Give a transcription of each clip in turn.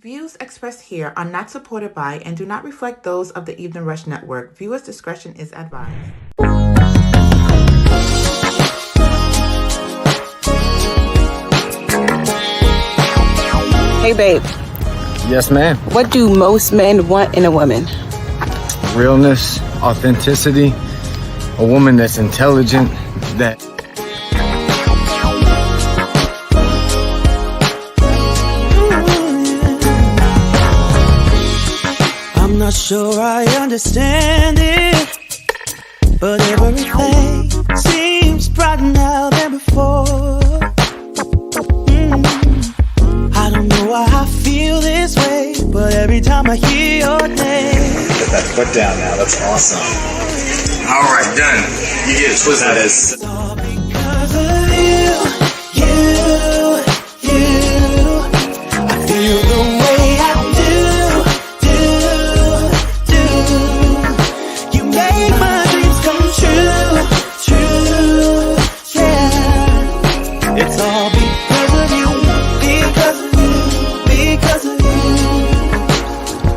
Views expressed here are not supported by and do not reflect those of the Evening Rush Network. Viewers' discretion is advised. Hey, babe. Yes, ma'am. What do most men want in a woman? Realness, authenticity, a woman that's intelligent, that... I'm not sure I understand it, but everything seems brighter now than before. I don't know why I feel this way, but every time I hear your name. Put that foot down now, that's awesome. Alright, done. You get it twisted as... It's all because of you. I feel the way I do. You make my dreams come true, yeah. It's all because of you, because of you.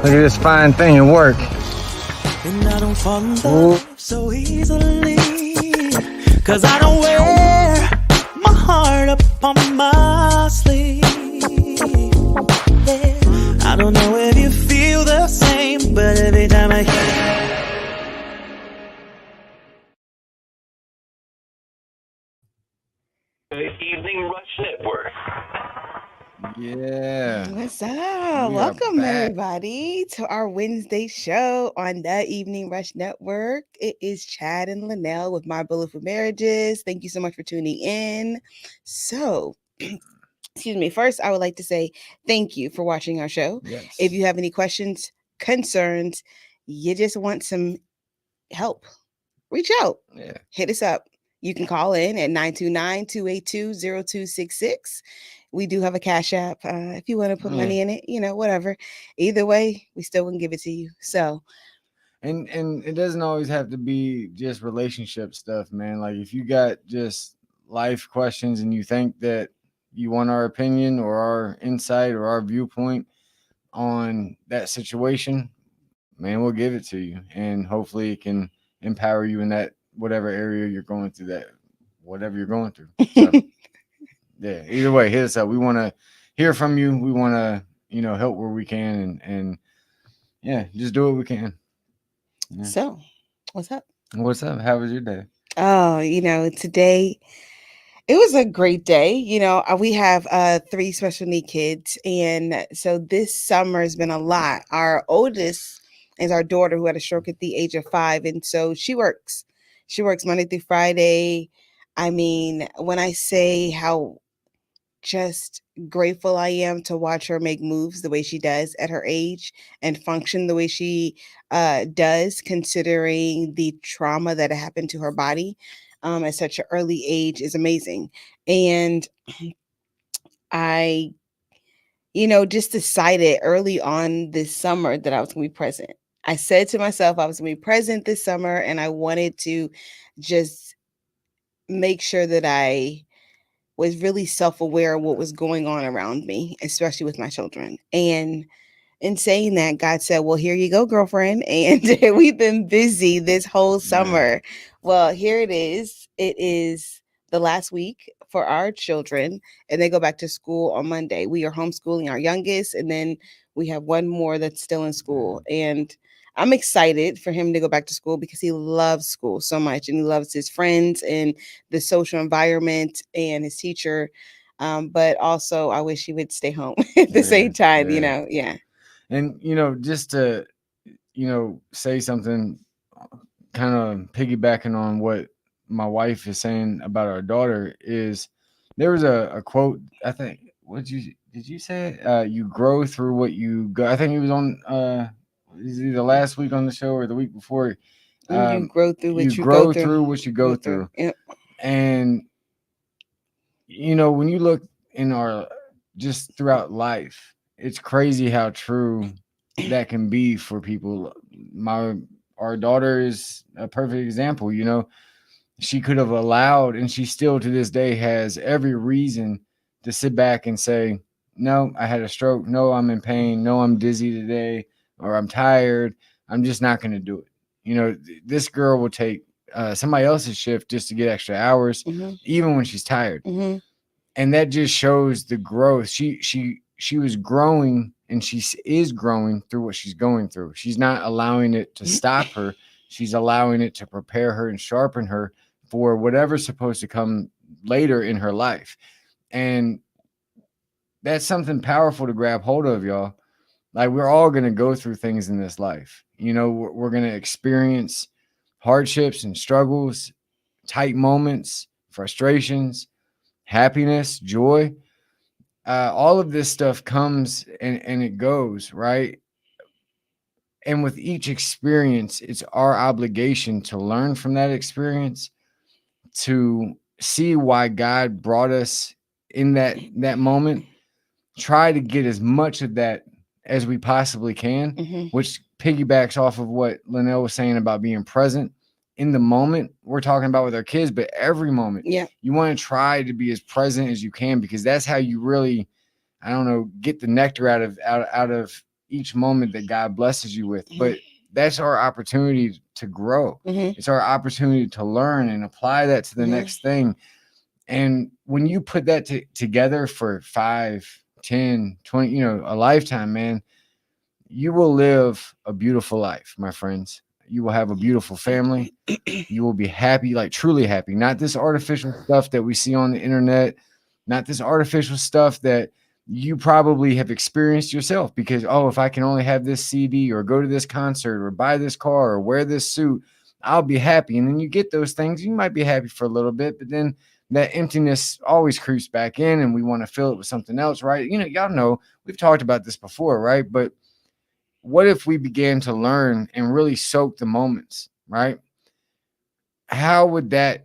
Look at this fine thing at work. And I don't fall in love so easily, 'cause I don't wear my heart up on my sleeve. Yeah. I don't know if you feel the same, but every time I hear the Evening Rush Network. Yeah. What's up? We are Welcome, back. everybody, to our Wednesday show on the Evening Rush Network. It is Chad and Lanell with My Bulletproof Marriages. Thank you so much for tuning in. So, excuse me. First, I would like to say thank you for watching our show. Yes. If you have any questions, concerns, you just want some help, reach out. Yeah. Hit us up. You can call in at 929-282-0266. We do have a Cash App. If you want to put money in it, whatever. Either way, we still wouldn't give it to you. So, And it doesn't always have to be just relationship stuff, man. Like if you got just life questions and you think that you want our opinion or our insight or our viewpoint on that situation, man, we'll give it to you. And hopefully it can empower you in that whatever area you're going through, that whatever you're going through. So, yeah, either way, hit us up. We want to hear from you. We want to, help where we can and yeah, just do what we can. Yeah. So, what's up? What's up? How was your day? Oh, today it was a great day. We have 3 special need kids. And so this summer has been a lot. Our oldest is our daughter who had a stroke at the age of 5. And so she works. She works Monday through Friday. I mean, when I say how just grateful I am to watch her make moves the way she does at her age and function the way she does, considering the trauma that happened to her body at such an early age, is amazing. And I, just decided early on this summer that I was going to be present. I said to myself I was going to be present this summer, and I wanted to just make sure that I was really self-aware of what was going on around me, especially with my children. And in saying that, God said, well, here you go, girlfriend. And we've been busy this whole summer. Well, here it is. It is the last week for our children, and they go back to school on Monday. We are homeschooling our youngest, and then we have one more that's still in school. And I'm excited for him to go back to school because he loves school so much, and he loves his friends and the social environment and his teacher. But also, I wish he would stay home at the same time, yeah. And, just to, say something kind of piggybacking on what my wife is saying about our daughter is there was a quote, I think, did you say it? You grow through what you go. I think it was on, is either last week on the show or the week before. You grow through what you grow go through. through what you go through. Yep. And, when you look in our, just throughout life, it's crazy how true that can be for people. Our daughter is a perfect example. She could have allowed, and she still to this day has every reason to sit back and say, no, I had a stroke. No, I'm in pain. No, I'm dizzy today, or I'm tired. I'm just not going to do it. You know, this girl will take somebody else's shift just to get extra hours, even when she's tired. And that just shows the growth. She was growing, and she is growing through what she's going through. She's not allowing it to stop her. She's allowing it to prepare her and sharpen her for whatever's supposed to come later in her life. And that's something powerful to grab hold of, y'all. Like, we're all going to go through things in this life. You know, we're going to experience hardships and struggles, tight moments, frustrations, happiness, joy. All of this stuff comes and it goes, right? And with each experience, it's our obligation to learn from that experience, to see why God brought us in that moment, try to get as much of that as we possibly can, which piggybacks off of what Lanell was saying about being present in the moment. We're talking about with our kids, but every moment, you want to try to be as present as you can, because that's how you really, I don't know, get the nectar out of each moment that God blesses you with. But that's our opportunity to grow. It's our opportunity to learn and apply that to the next thing. And when you put that together for 5, 10, 20, you know, a lifetime, man, you will live a beautiful life, my friends. You will have a beautiful family. You will be happy, like truly happy. Not this artificial stuff that we see on the internet, not this artificial stuff that you probably have experienced yourself, because, oh, if I can only have this CD or go to this concert or buy this car or wear this suit, I'll be happy. And then you get those things, you might be happy for a little bit, but then that emptiness always creeps back in, and we want to fill it with something else, right? You know, y'all know we've talked about this before, right? But what if we began to learn and really soak the moments, right? How would that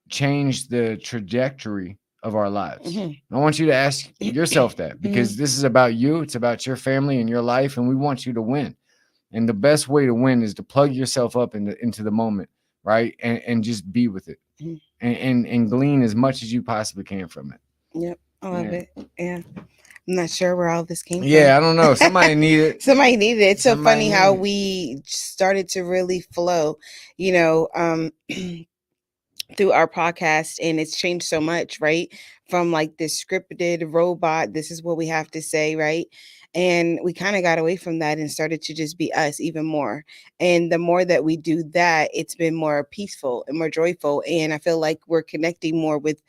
change the trajectory of our lives? I want you to ask yourself that, because this is about you. It's about your family and your life, and we want you to win. And the best way to win is to plug yourself up into the moment, right? And just be with it, and glean as much as you possibly can from it. Yep, I love it. Yeah. I'm not sure where all this came from. Yeah, I don't know. Somebody needed it. Somebody needed it. It's so funny how we started to really flow, you know, through our podcast, and it's changed so much, right? From like this scripted robot, this is what we have to say, right? And we kind of got away from that and started to just be us even more. And the more that we do that, it's been more peaceful and more joyful. And I feel like we're connecting more with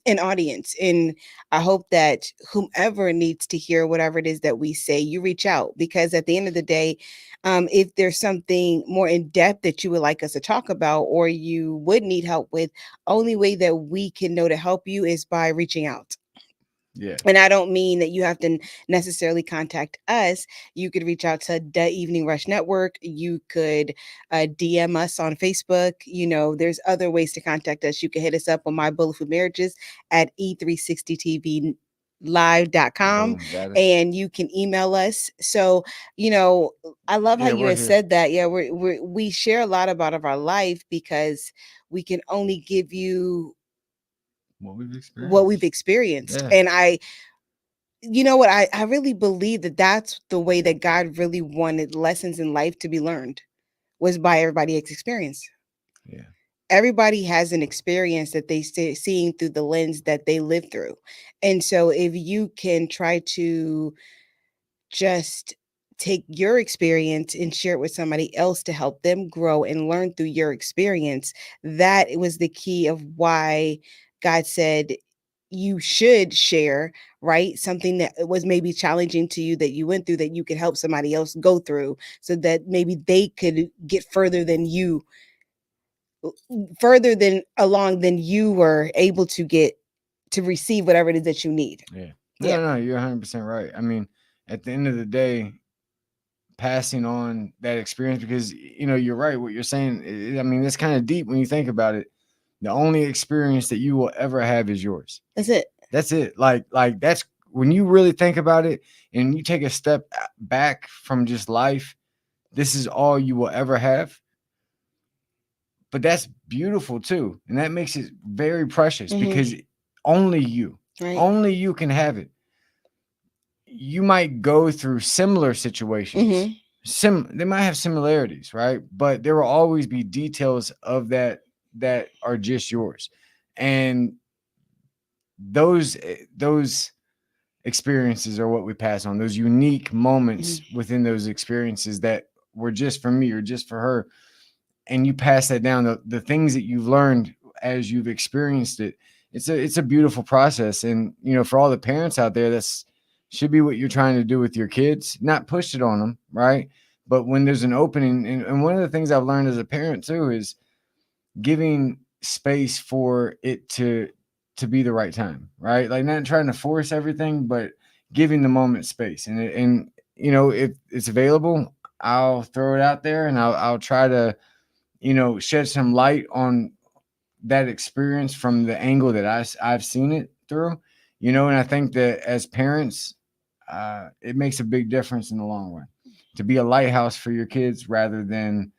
an audience. And I hope that whomever needs to hear whatever it is that we say, you reach out, because at the end of the day, if there's something more in depth that you would like us to talk about, or you would need help with, only way that we can know to help you is by reaching out. Yeah. And I don't mean that you have to necessarily contact us. You could reach out to the Evening Rush Network. You could DM us on Facebook. You know, there's other ways to contact us. You can hit us up on My Bulletproof Marriages at E360TV live.com, and you can email us. So, you know, I love how you had said that. Yeah, we share a lot about of our life, because we can only give you what we've experienced. Yeah. And you know what, I really believe that that's the way that God really wanted lessons in life to be learned, was by everybody's experience. Yeah. Everybody has an experience that they seeing through the lens that they live through. And so if you can try to just take your experience and share it with somebody else to help them grow and learn through your experience, that was the key of why God said you should share, right? Something that was maybe challenging to you, that you went through, that you could help somebody else go through, so that maybe they could get further than along than you were able to get to receive whatever it is that you need. Yeah. No, you're 100% right. I mean, at the end of the day, passing on that experience, because, you know, you're right. What you're saying, I mean, it's kind of deep when you think about it. The only experience that you will ever have is yours. That's it. That's it. Like that's when you really think about it and you take a step back from just life, this is all you will ever have. But that's beautiful too. And that makes it very precious, because only you can have it. you might go through similar situations. They might have similarities, right? But there will always be details of that are just yours. And those experiences are what we pass on. Those unique moments within those experiences that were just for me or just for her. And you pass that down, the things that you've learned as you've experienced it. It's a beautiful process. And for all the parents out there, that's should be what you're trying to do with your kids, not push it on them, right? But when there's an opening, and one of the things I've learned as a parent too is giving space for it to be the right time, right? Like not trying to force everything, but giving the moment space. And if it's available, I'll throw it out there, and I'll try to shed some light on that experience from the angle that I've seen it through, and I think that as parents, it makes a big difference in the long run to be a lighthouse for your kids rather than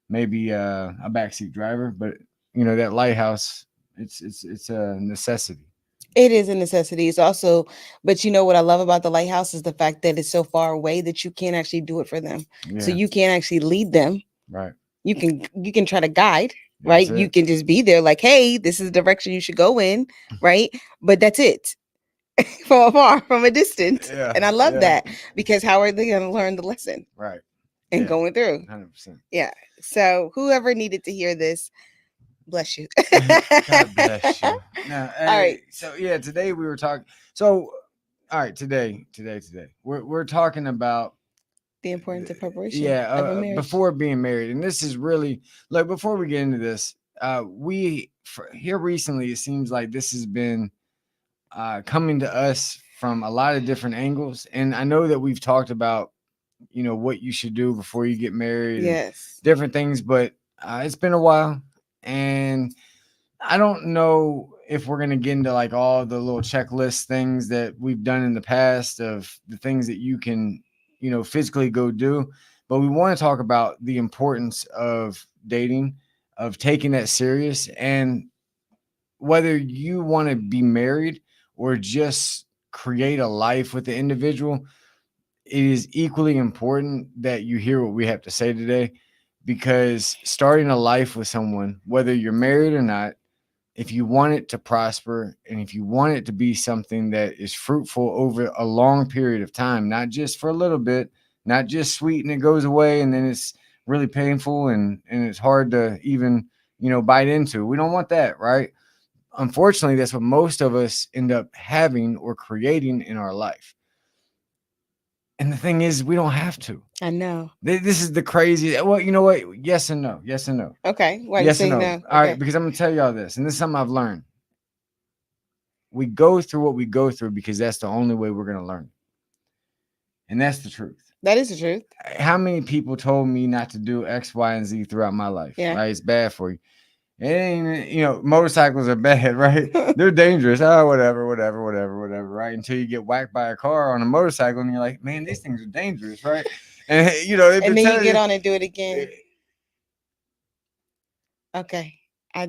maybe a backseat driver. But that lighthouse, it's a necessity. It is a necessity. It's also, but what I love about the lighthouse is the fact that it's so far away that you can't actually do it for them. Yeah. So you can't actually lead them. Right. You can try to guide, right? You can just be there like, hey, this is the direction you should go in, right? But that's it. From afar, from a distance. Yeah, and I love that, because how are they going to learn the lesson? Right. And going through. 100%. Yeah. So whoever needed to hear this, bless you. God bless you. Now, all right. So today we were talking. So, all right, today, we're talking about the importance of preparation. Yeah, before being married, and this is really like before we get into this, here recently it seems like this has been coming to us from a lot of different angles, and I know that we've talked about what you should do before you get married, yes, different things, but it's been a while, and I don't know if we're gonna get into like all the little checklist things that we've done in the past of the things that you can physically go do, but we want to talk about the importance of dating, of taking that serious, and whether you want to be married or just create a life with the individual, it is equally important that you hear what we have to say today, because starting a life with someone, whether you're married or not, if you want it to prosper and if you want it to be something that is fruitful over a long period of time, not just for a little bit, not just sweet and it goes away and then it's really painful and it's hard to even, bite into. We don't want that, right? Unfortunately, that's what most of us end up having or creating in our life. And the thing is, we don't have to. I know. This is the crazy. Well, you know what? Yes and no. Yes and no. Okay. Why yes you and no. No? All right, because I'm going to tell y'all this, and this is something I've learned. We go through what we go through because that's the only way we're going to learn. And that's the truth. That is the truth. How many people told me not to do X, Y, and Z throughout my life? Yeah. Right? It's bad for you. It ain't, motorcycles are bad, right? They're dangerous. Oh, whatever, right? Until you get whacked by a car on a motorcycle and you're like, man, these things are dangerous, right? And, and then you get on and do it again. Okay. I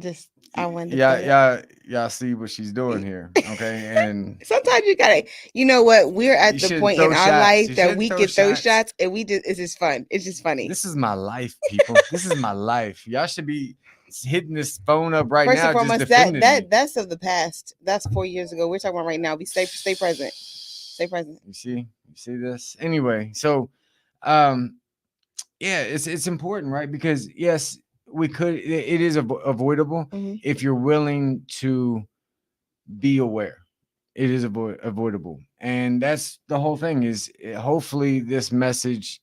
wanted to y'all see what she's doing here. Okay. And sometimes you gotta, what? We're at the point in our life that we get those shots and it's just fun. It's just funny. This is my life, people. This is my life. Y'all should be hitting this phone up right First now. First and foremost, that's of the past. That's 4 years ago. We're talking about right now. We stay present. Stay present. You see this? Anyway, so it's important, right? Because yes, it is avoidable if you're willing to be aware. It is avoidable. And that's the whole thing is hopefully this message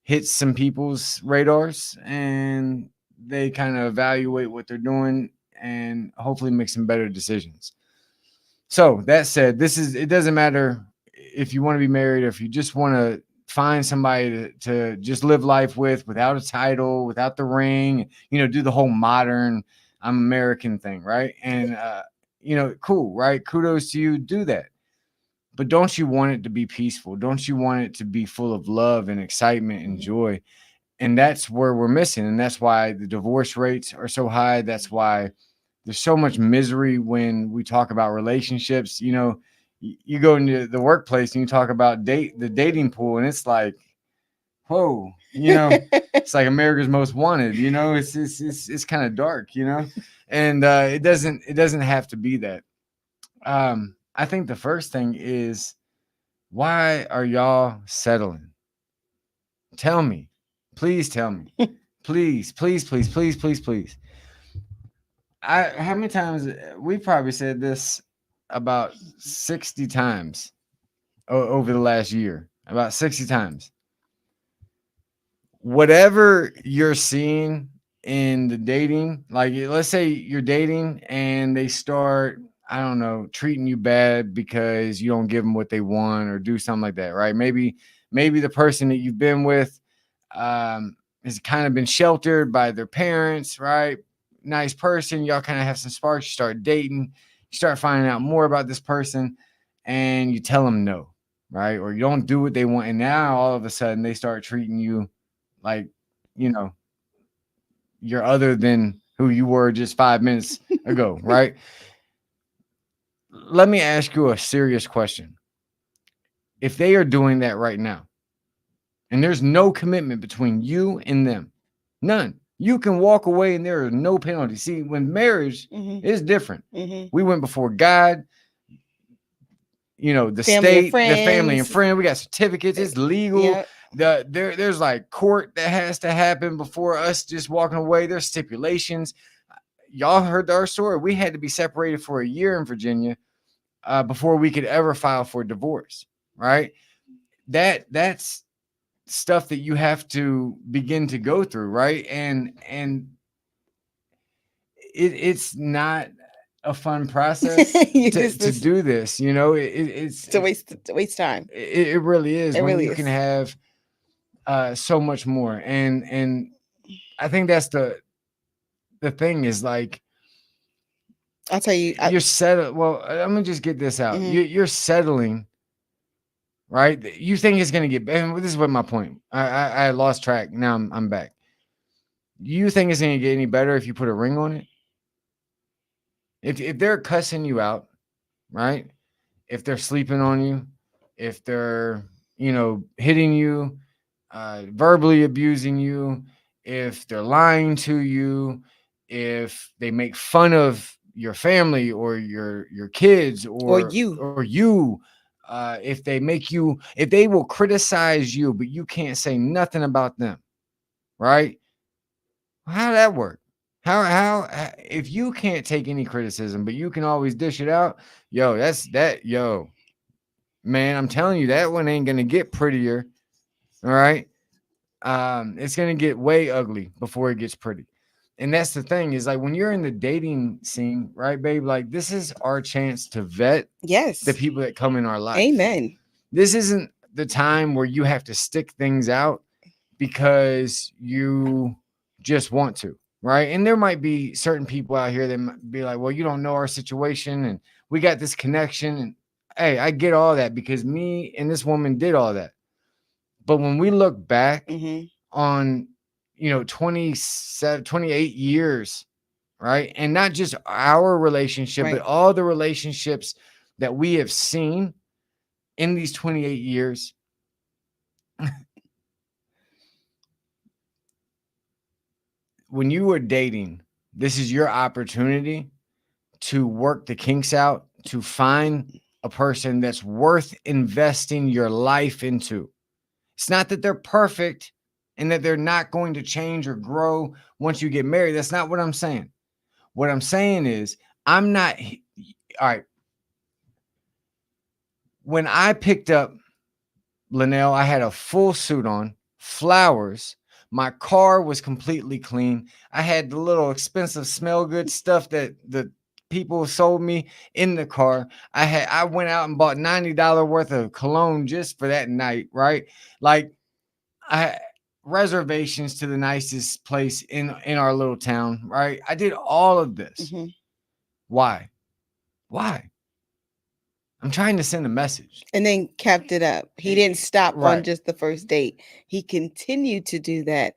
hits some people's radars and they kind of evaluate what they're doing and hopefully make some better decisions. So that said, it doesn't matter if you want to be married or if you just want to find somebody to just live life without a title, without the ring, do the whole modern I'm American thing. Right. And, cool. Right. Kudos to you. Do that. But don't you want it to be peaceful? Don't you want it to be full of love and excitement and joy? And that's where we're missing. And that's why the divorce rates are so high. That's why there's so much misery when we talk about relationships. you go into the workplace and you talk about the dating pool, and it's like, whoa, it's like America's Most Wanted. It's kind of dark, and it doesn't have to be that. I think the first thing is, why are y'all settling? Tell me, please tell me, please, please, please, please, please, please. How many times we probably said this about 60 times over the last year, about 60 times. Whatever you're seeing in the dating, like let's say you're dating and they start, I don't know, treating you bad because you don't give them what they want or do something like that, right? Maybe the person that you've been with has kind of been sheltered by their parents, right? Nice person, y'all kind of have some sparks, you start dating, you start finding out more about this person, and you tell them no, right? Or you don't do what they want, and now all of a sudden they start treating you like, you're other than who you were just 5 minutes ago, right? Let me ask you a serious question. If they are doing that right now, and there's no commitment between you and them, none, you can walk away and there are no penalties. See, when marriage is different, we went before God, the Family state, the family and friends. friend. We got certificates. It's legal. Yep. There's like court that has to happen before us just walking away. There's stipulations. Y'all heard our story. We had to be separated for a year in Virginia before we could ever file for divorce. Right? That's stuff that you have to begin to go through. Right? And it's not a fun process to do this. It's to waste time. It really is. It When really you is. can have so much more, and I think that's the thing is like, I'll tell you, you're settled. Well, I'm gonna just get this out. You're settling, right? You think it's gonna get better. This is what my point. I lost track. Now I'm back. You think it's gonna get any better if you put a ring on it? If they're cussing you out, right? If they're sleeping on you, if they're hitting you, verbally abusing you, if they're lying to you, if they make fun of your family or your kids or you, if they will criticize you, but you can't say nothing about them, right? How that work? How if you can't take any criticism, but you can always dish it out, yo, man, I'm telling you, that one ain't gonna get prettier. All right. It's gonna get way ugly before it gets pretty. And that's the thing, is like when you're in the dating scene, right, babe? Like, this is our chance to vet the people that come in our life. Amen. This isn't the time where you have to stick things out because you just want to, right? And there might be certain people out here that might be like, well, you don't know our situation and we got this connection. And hey, I get all that because me and this woman did all that. But when we look back on, 27, 28 years, right? And not just our relationship, but all the relationships that we have seen in these 28 years. When you are dating, this is your opportunity to work the kinks out, to find a person that's worth investing your life into. It's not that they're perfect and that they're not going to change or grow once you get married. That's not what I'm saying. What I'm saying is, I'm not, all right. When I picked up Lanell, I had a full suit on, flowers. My car was completely clean. I had the little expensive smell good stuff that the people sold me in the car. I went out and bought $90 worth of cologne just for that night, right? Like, I reservations to the nicest place in our little town, right? I did all of this. Why? I'm trying to send a message. And then kept it up. He didn't stop on just the first date. He continued to do that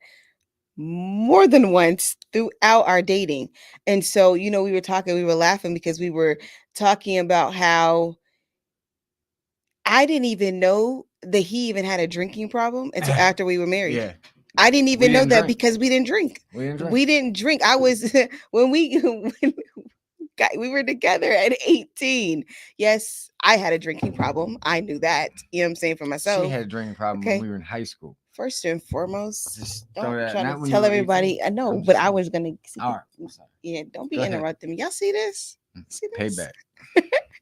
more than once throughout our dating. And so, we were laughing because we were talking about how I didn't even know that he even had a drinking problem until after we were married. Yeah. I didn't even know didn't that drink. because we didn't drink. We didn't drink. We didn't drink. I was when we were together at 18. Yes, I had a drinking problem. I knew that. You know what I'm saying, for myself. She had a drinking problem Okay. when we were in high school. First and foremost, Just throw don't that. try Not to when you tell were everybody. 18. I know, I'm but just I saying. was gonna. All right. I'm sorry. Yeah, don't be Go ahead. interrupting me. Y'all see this? See this? Payback.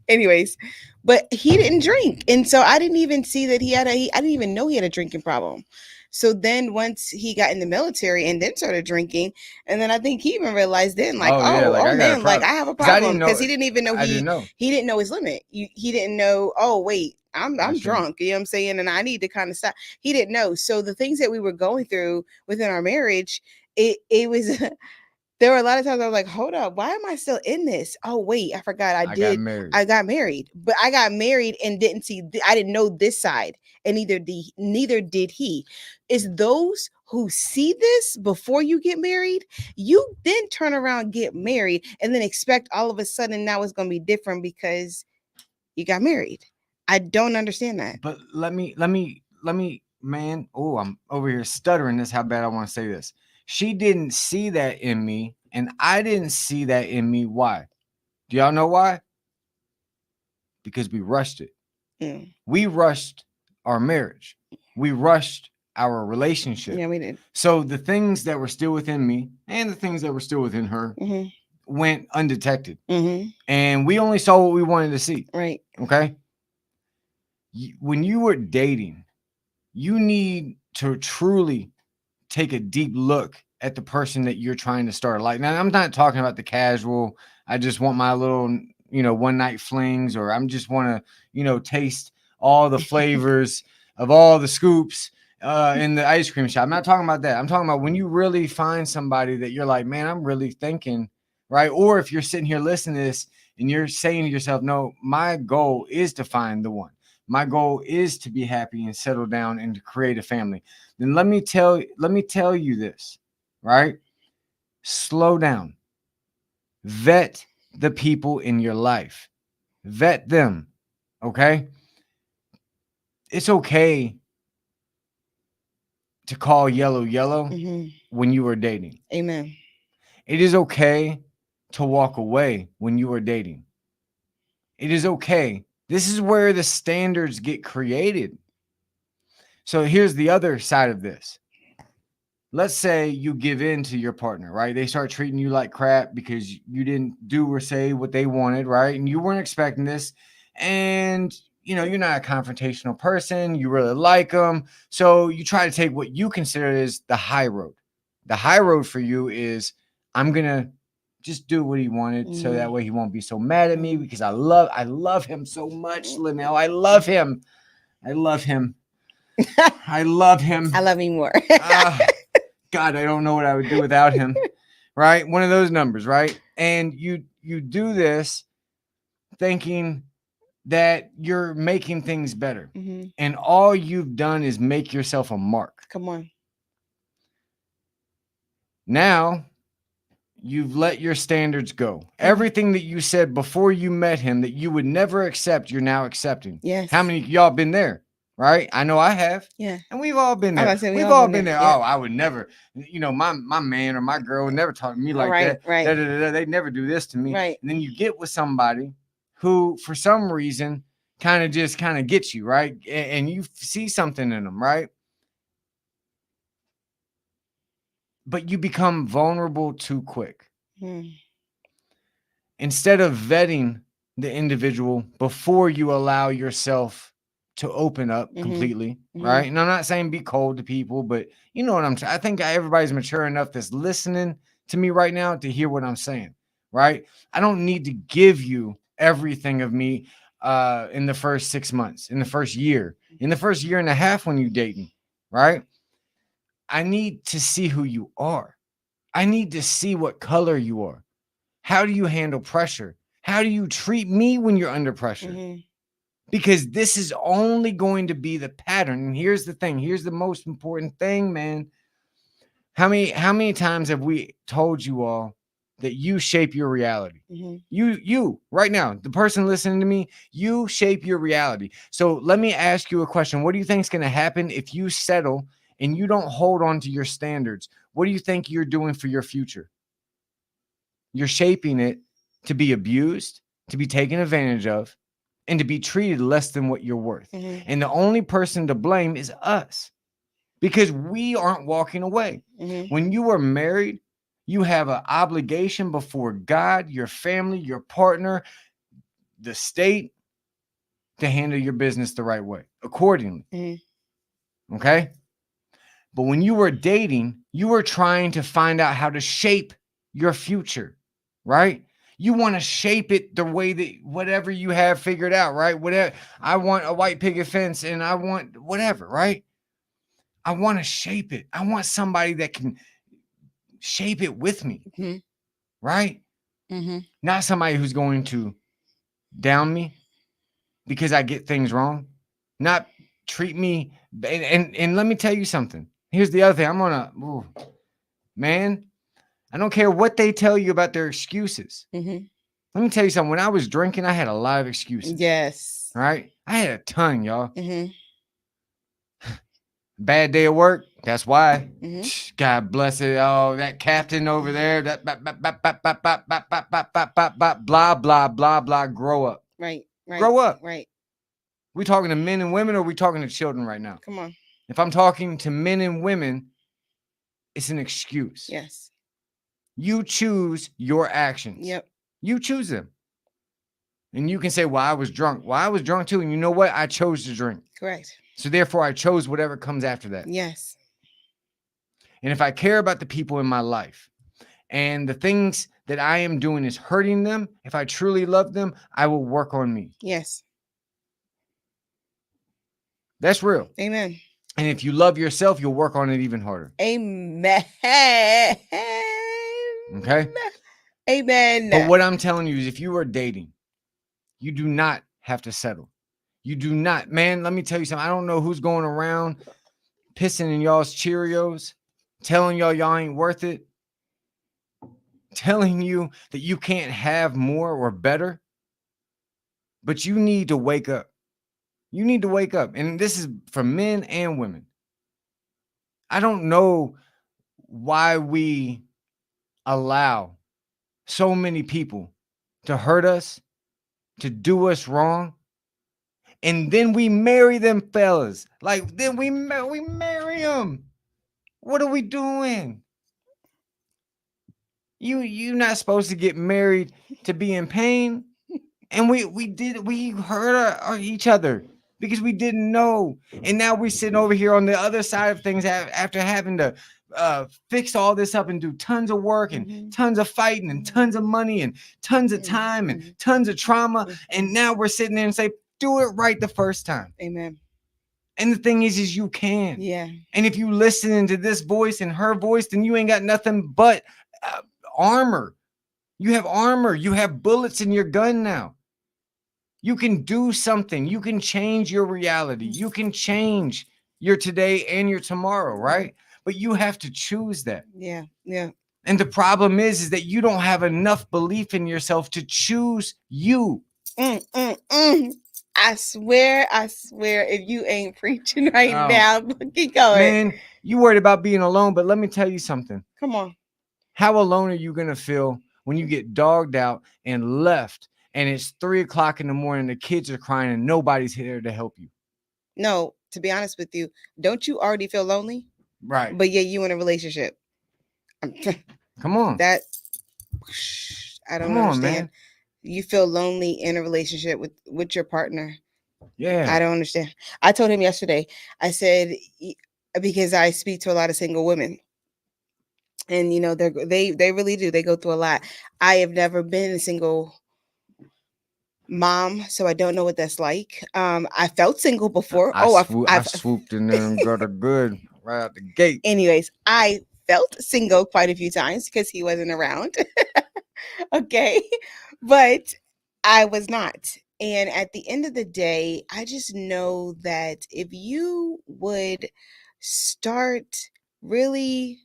Anyways, but he didn't drink, and so I didn't even see that he had I didn't even know he had a drinking problem. So then once he got in the military and then started drinking, and then I think he even realized then, like, I got a man, like, problem. I have a 'Cause I problem, didn't know. because he didn't even know I didn't know. he didn't know his limit. He didn't know. Oh wait, I'm That's true. drunk. You know what I'm saying? And I need to kind of stop. He didn't know. So the things that we were going through within our marriage, it was. There were a lot of times I was like, hold up, why am I still in this? Oh, wait, I forgot I got married. I got married, but I got married and didn't see, I didn't know this side, and neither did he. It's those who see this before you get married, you then turn around, get married, and then expect all of a sudden now it's going to be different because you got married. I don't understand that. But let me, man. Oh, I'm over here stuttering. This how bad I want to say this. She didn't see that in me, and I didn't see that in me. Why? Do y'all know why? Because we rushed it. Mm. We rushed our marriage. We rushed our relationship. Yeah, we did. So the things that were still within me and the things that were still within her went undetected. And we only saw what we wanted to see. Right. Okay. When you were dating, you need to truly take a deep look at the person that you're trying to start. Like, now I'm not talking about the casual, I just want my little, one night flings, or I'm just want to, taste all the flavors of all the scoops in the ice cream shop. I'm not talking about that. I'm talking about when you really find somebody that you're like, man, I'm really thinking, right? Or if you're sitting here listening to this and you're saying to yourself, no, my goal is to find the one. My goal is to be happy and settle down and to create a family. Then let me tell you this, right? Slow down. Vet the people in your life. Vet them, okay? It's okay to call yellow when you are dating. Amen. It is okay to walk away when you are dating. It is okay. This is where the standards get created. So here's the other side of this. Let's say you give in to your partner, right? They start treating you like crap because you didn't do or say what they wanted, right? And you weren't expecting this. And, you're not a confrontational person. You really like them. So you try to take what you consider is the high road. The high road for you is, I'm going to just do what he wanted so that way he won't be so mad at me, because I love him so much, Lanell. I love him. I love him. I love him. I love him more. God, I don't know what I would do without him. Right? One of those numbers, right? And you do this thinking that you're making things better. And all you've done is make yourself a mark. Come on. Now, you've let your standards go. Everything that you said before you met him that you would never accept, you're now accepting. Yes. How many of y'all been there? Right? I know I have. Yeah. And we've all been there. We've all been there. Yeah. Oh, I would never, my man or my girl would never talk to me like that. Right. They'd never do this to me. Right. And then you get with somebody who, for some reason, kind of gets you, right? And you see something in them, right? But you become vulnerable too quick. Instead of vetting the individual before you allow yourself to open up completely, right? And I'm not saying be cold to people, but you know what I'm saying. I think everybody's mature enough that's listening to me right now to hear what I'm saying, right? I don't need to give you everything of me in the first 6 months, in the first year and a half when you're dating, right? I need to see who you are. I need to see what color you are. How do you handle pressure? How do you treat me when you're under pressure? Because this is only going to be the pattern. And here's the thing. Here's the most important thing, man. How many times have we told you all that you shape your reality. Mm-hmm. You right now, the person listening to me, you shape your reality. So let me ask you a question. What do you think is going to happen if you settle and you don't hold on to your standards? What do you think you're doing for your future? You're shaping it to be abused, to be taken advantage of, and to be treated less than what you're worth. Mm-hmm. And the only person to blame is us, because we aren't walking away. Mm-hmm. When you are married, you have an obligation before God, your family, your partner, the state, to handle your business the right way, accordingly. Mm-hmm. Okay? But when you were dating, you were trying to find out how to shape your future, right? You want to shape it the way that whatever you have figured out, right? Whatever, I want a white picket fence and I want whatever, right? I want to shape it. I want somebody that can shape it with me, Mm-hmm. right? Mm-hmm. Not somebody who's going to down me because I get things wrong, not treat me. And let me tell you something. Here's the other thing. Man, I don't care what they tell you about their excuses. Mm-hmm. Let me tell you something. When I was drinking, I had a lot of excuses. Yes. Right? I had a ton, y'all. Mm-hmm. Bad day at work. That's why. Mm-hmm. God bless it. Oh, that captain over there. That blah, blah, blah, blah. Grow up. Right. Right. Grow up. Right. We talking to men and women, or we talking to children right now? Come on. If I'm talking to men and women, it's an excuse. Yes. You choose your actions. Yep. You choose them. And you can say, well, I was drunk. Well, I was drunk too. And you know what? I chose to drink. Correct. So therefore, I chose whatever comes after that. Yes. And if I care about the people in my life and the things that I am doing is hurting them, if I truly love them, I will work on me. Yes. That's real. Amen. And if you love yourself, you'll work on it even harder. Amen. Okay? Amen. But what I'm telling you is, if you are dating, you do not have to settle. You do not. Man, let me tell you something. I don't know who's going around pissing in y'all's Cheerios, telling y'all ain't worth it, telling you that you can't have more or better. But you need to wake up. You need to wake up. And this is for men and women. I don't know why we allow so many people to hurt us, to do us wrong, and then we marry them fellas. Like, then we marry them. What are we doing? You not supposed to get married to be in pain. And we hurt each other because we didn't know. And now we're sitting over here on the other side of things after having to fix all this up and do tons of work and tons of fighting and tons of money and tons of time and tons of trauma. And now we're sitting there and say, do it right the first time. Amen. And the thing is you can. Yeah. And if you listen to this voice and her voice, then you ain't got nothing but armor. You have armor. You have bullets in your gun now. You can do something. You can change your reality. You can change your today and your tomorrow, right? But you have to choose that. Yeah. Yeah. And the problem is that you don't have enough belief in yourself to choose you. I swear, if you ain't preaching right now, keep going. Man, you worried about being alone, but let me tell you something. Come on. How alone are you going to feel when you get dogged out and left and it's 3:00 in the morning, the kids are crying and nobody's here to help you? No, to be honest with you, don't you already feel lonely? Right. But yeah, you in a relationship. Come on. That I don't understand. Man. You feel lonely in a relationship with your partner. Yeah. I don't understand. I told him yesterday, I said, because I speak to a lot of single women. And you know, they really do. They go through a lot. I have never been a single mom, so I don't know what that's like. I felt single before. I swooped in there and got a good right out the gate. Anyways, I felt single quite a few times because he wasn't around. Okay, but I was not. And at the end of the day, I just know that if you would start really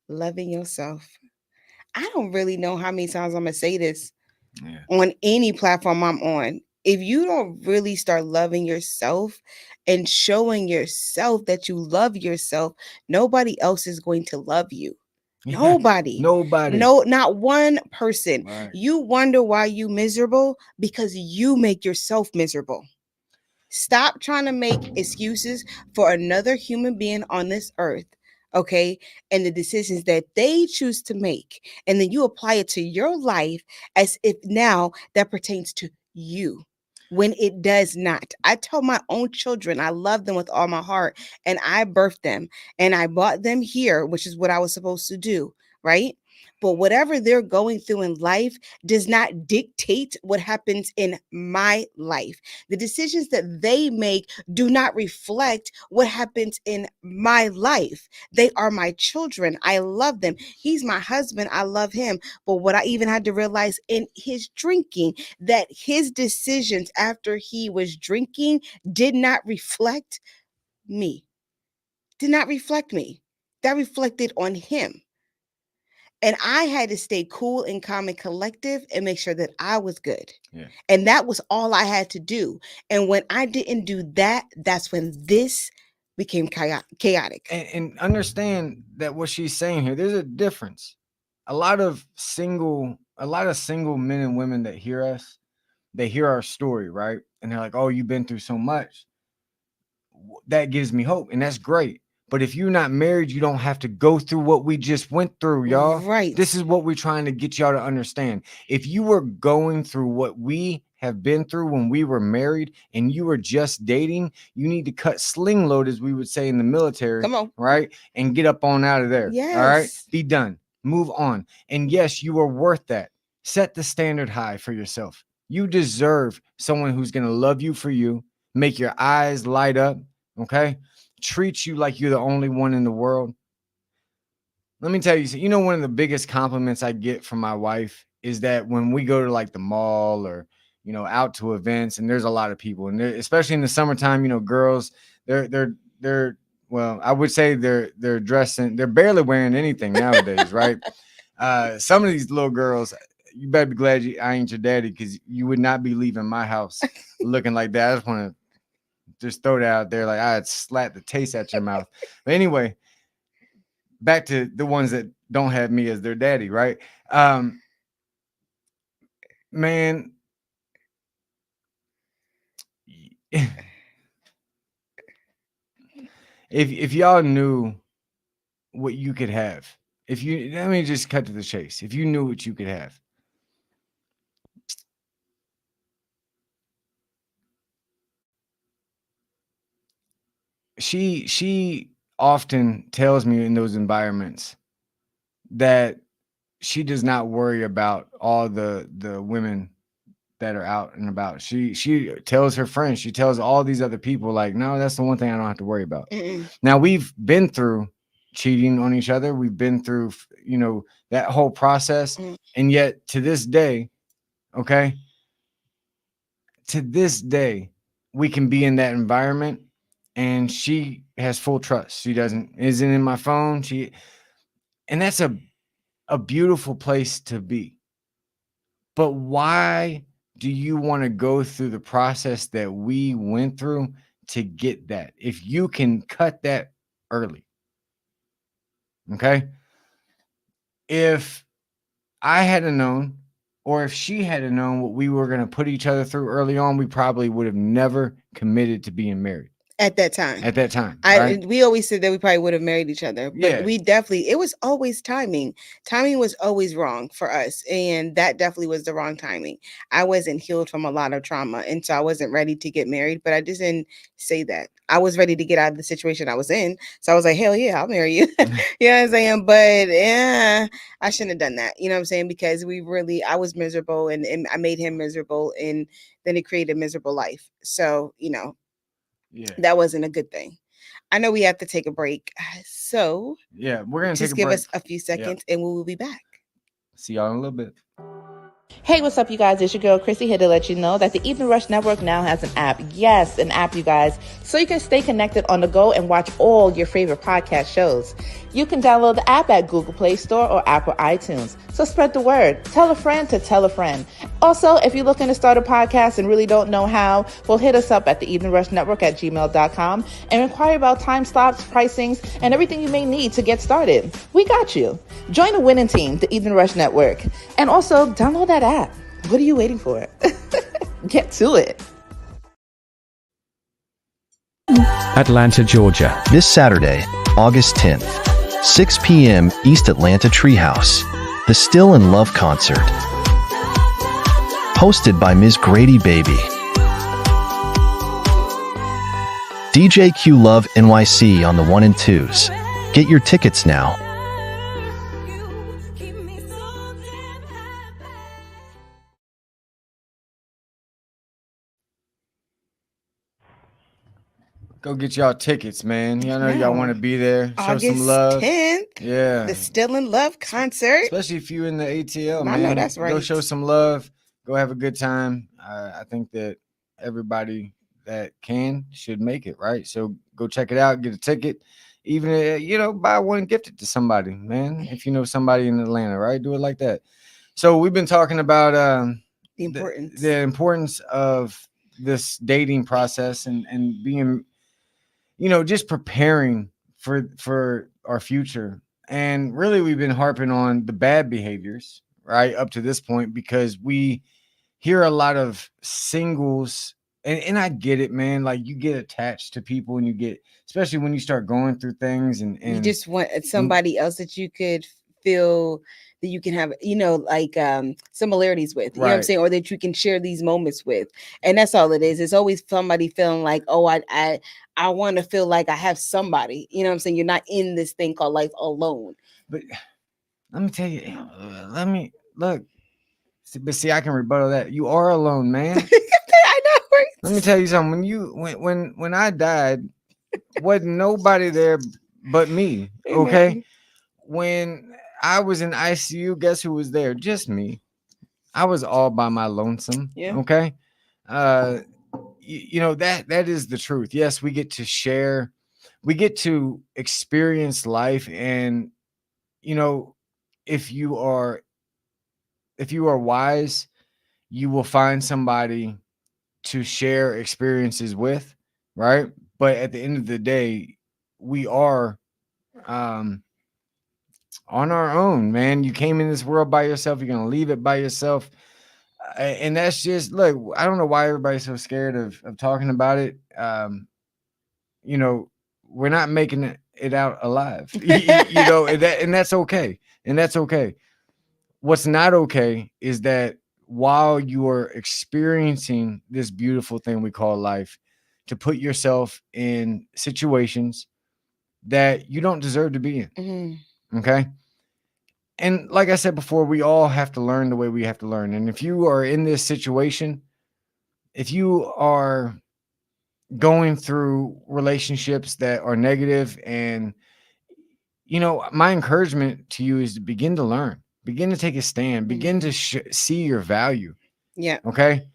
loving yourself, I don't really know how many times I'm gonna say this Yeah. on any platform I'm on. If you don't really start loving yourself and showing yourself that you love yourself, nobody else is going to love you. Yeah. Nobody. Nobody. No, not one person. Right. You wonder why you miserable because you make yourself miserable. Stop trying to make excuses for another human being on this earth, okay? And the decisions that they choose to make. And then you apply it to your life as if now that pertains to you when it does not. I tell my own children I love them with all my heart, and I birthed them and I brought them here, which is what I was supposed to do, right? But whatever they're going through in life does not dictate what happens in my life. The decisions that they make do not reflect what happens in my life. They are my children. I love them. He's my husband. I love him. But what I even had to realize in his drinking, that his decisions after he was drinking did not reflect me. Did not reflect me. That reflected on him. And I had to stay cool and calm and collective and make sure that I was good. Yeah. And that was all I had to do. And when I didn't do that, that's when this became chaotic. And understand that what she's saying here, there's a difference. A lot of single men and women that hear us, they hear our story, right? And they're like, oh, you've been through so much. That gives me hope, and that's great. But if you're not married, you don't have to go through what we just went through, y'all. Right. This is what we're trying to get y'all to understand. If you were going through what we have been through when we were married and you were just dating, you need to cut sling load, as we would say in the military. Come on. Right? And get up on out of there. Yes. All right? Be done. Move on. And yes, you are worth that. Set the standard high for yourself. You deserve someone who's going to love you for you, make your eyes light up, okay? Treat you like you're the only one in the world. Let me tell you, one of the biggest compliments I get from my wife is that when we go to like the mall or, out to events, and there's a lot of people, and especially in the summertime, girls, they're well, I would say they're dressing, they're barely wearing anything nowadays, right? Some of these little girls, you better be glad I ain't your daddy, because you would not be leaving my house looking like that. I just want to just throw that out there, like I'd slap the taste out your mouth. But anyway, back to the ones that don't have me as their daddy, right? Man, if y'all knew what you could have, let me just cut to the chase. If you knew what you could have, she often tells me in those environments that she does not worry about all the women that are out and about. She tells her friends, she tells all these other people, like, no, that's the one thing I don't have to worry about. Now, we've been through cheating on each other. We've been through, that whole process. And yet to this day, okay, to this day, we can be in that environment and she has full trust. She isn't in my phone. And that's a beautiful place to be. But why do you want to go through the process that we went through to get that, if you can cut that early? Okay. If I had known, or if she had known what we were going to put each other through early on, we probably would have never committed to being married. At that time. Right? We always said that we probably would have married each other, but we definitely, it was always timing. Timing was always wrong for us. And that definitely was the wrong timing. I wasn't healed from a lot of trauma. And so I wasn't ready to get married, but I just didn't say that. I was ready to get out of the situation I was in. So I was like, hell yeah, I'll marry you. You know what I'm saying? But I shouldn't have done that. You know what I'm saying? Because I was miserable and I made him miserable, and then it created a miserable life. So, that wasn't a good thing. I know we have to take a break. So we're going to just give us a few seconds and we will be back. See y'all in a little bit. Hey, what's up, you guys? It's your girl, Chrissy, here to let you know that the Evening Rush Network now has an app. Yes, an app, you guys. So you can stay connected on the go and watch all your favorite podcast shows. You can download the app at Google Play Store or Apple iTunes. So spread the word. Tell a friend to tell a friend. Also, if you're looking to start a podcast and really don't know how, well, hit us up at the Evening Rush Network at gmail.com and inquire about time slots, pricings, and everything you may need to get started. We got you. Join the winning team, the Evening Rush Network. And also, download that app. What are you waiting for? Get to it. Atlanta, Georgia. This Saturday, August 10th, 6 p.m. East Atlanta Treehouse, the Still in Love concert. Hosted by Ms. Grady Baby. DJ Q Love NYC on the 1 and 2s. Get your tickets now. Go get y'all tickets, man. Y'all know y'all want to be there. Show August some love. 10th. Yeah. The Still in Love concert. Especially if you in the ATL, I man. know that's right. Go show some love. Go have a good time. I think that everybody that can should make it, right? So go check it out. Get a ticket. Even, buy one, gift it to somebody, man. If you know somebody in Atlanta, right? Do it like that. So we've been talking about The importance. the importance of this dating process and being, just preparing for our future. And really, we've been harping on the bad behaviors, right, up to this point, because we hear a lot of singles, and I get it, man. Like, you get attached to people, and you get, especially when you start going through things, and you just want somebody else that you could feel that you can have, similarities with, you know what I'm Right. saying, or that you can share these moments with. And that's all it is. It's always somebody feeling like, oh, I want to feel like I have somebody, you know what I'm saying? You're not in this thing called life alone. But let me tell you, look. But see, I can rebuttal that. You are alone, man. I know, right? Let me tell you something. When I died, wasn't nobody there but me. Okay. Amen. When I was in ICU, guess who was there? Just me. I was all by my lonesome. Yeah. Okay. That is the truth. Yes, we get to share, we get to experience life, and if you are wise, you will find somebody to share experiences with, right? But at the end of the day, we are on our own, man. You came in this world by yourself. You're gonna leave it by yourself, and that's just, look. I don't know why everybody's so scared of talking about it. We're not making it out alive, and that's okay. And that's okay. What's not okay is that while you are experiencing this beautiful thing we call life, to put yourself in situations that you don't deserve to be in. Mm-hmm. Okay. And like I said before, we all have to learn the way we have to learn. And if you are in this situation, if you are going through relationships that are negative, and my encouragement to you is to begin to learn, begin to take a stand, begin to see your value. Yeah. Okay.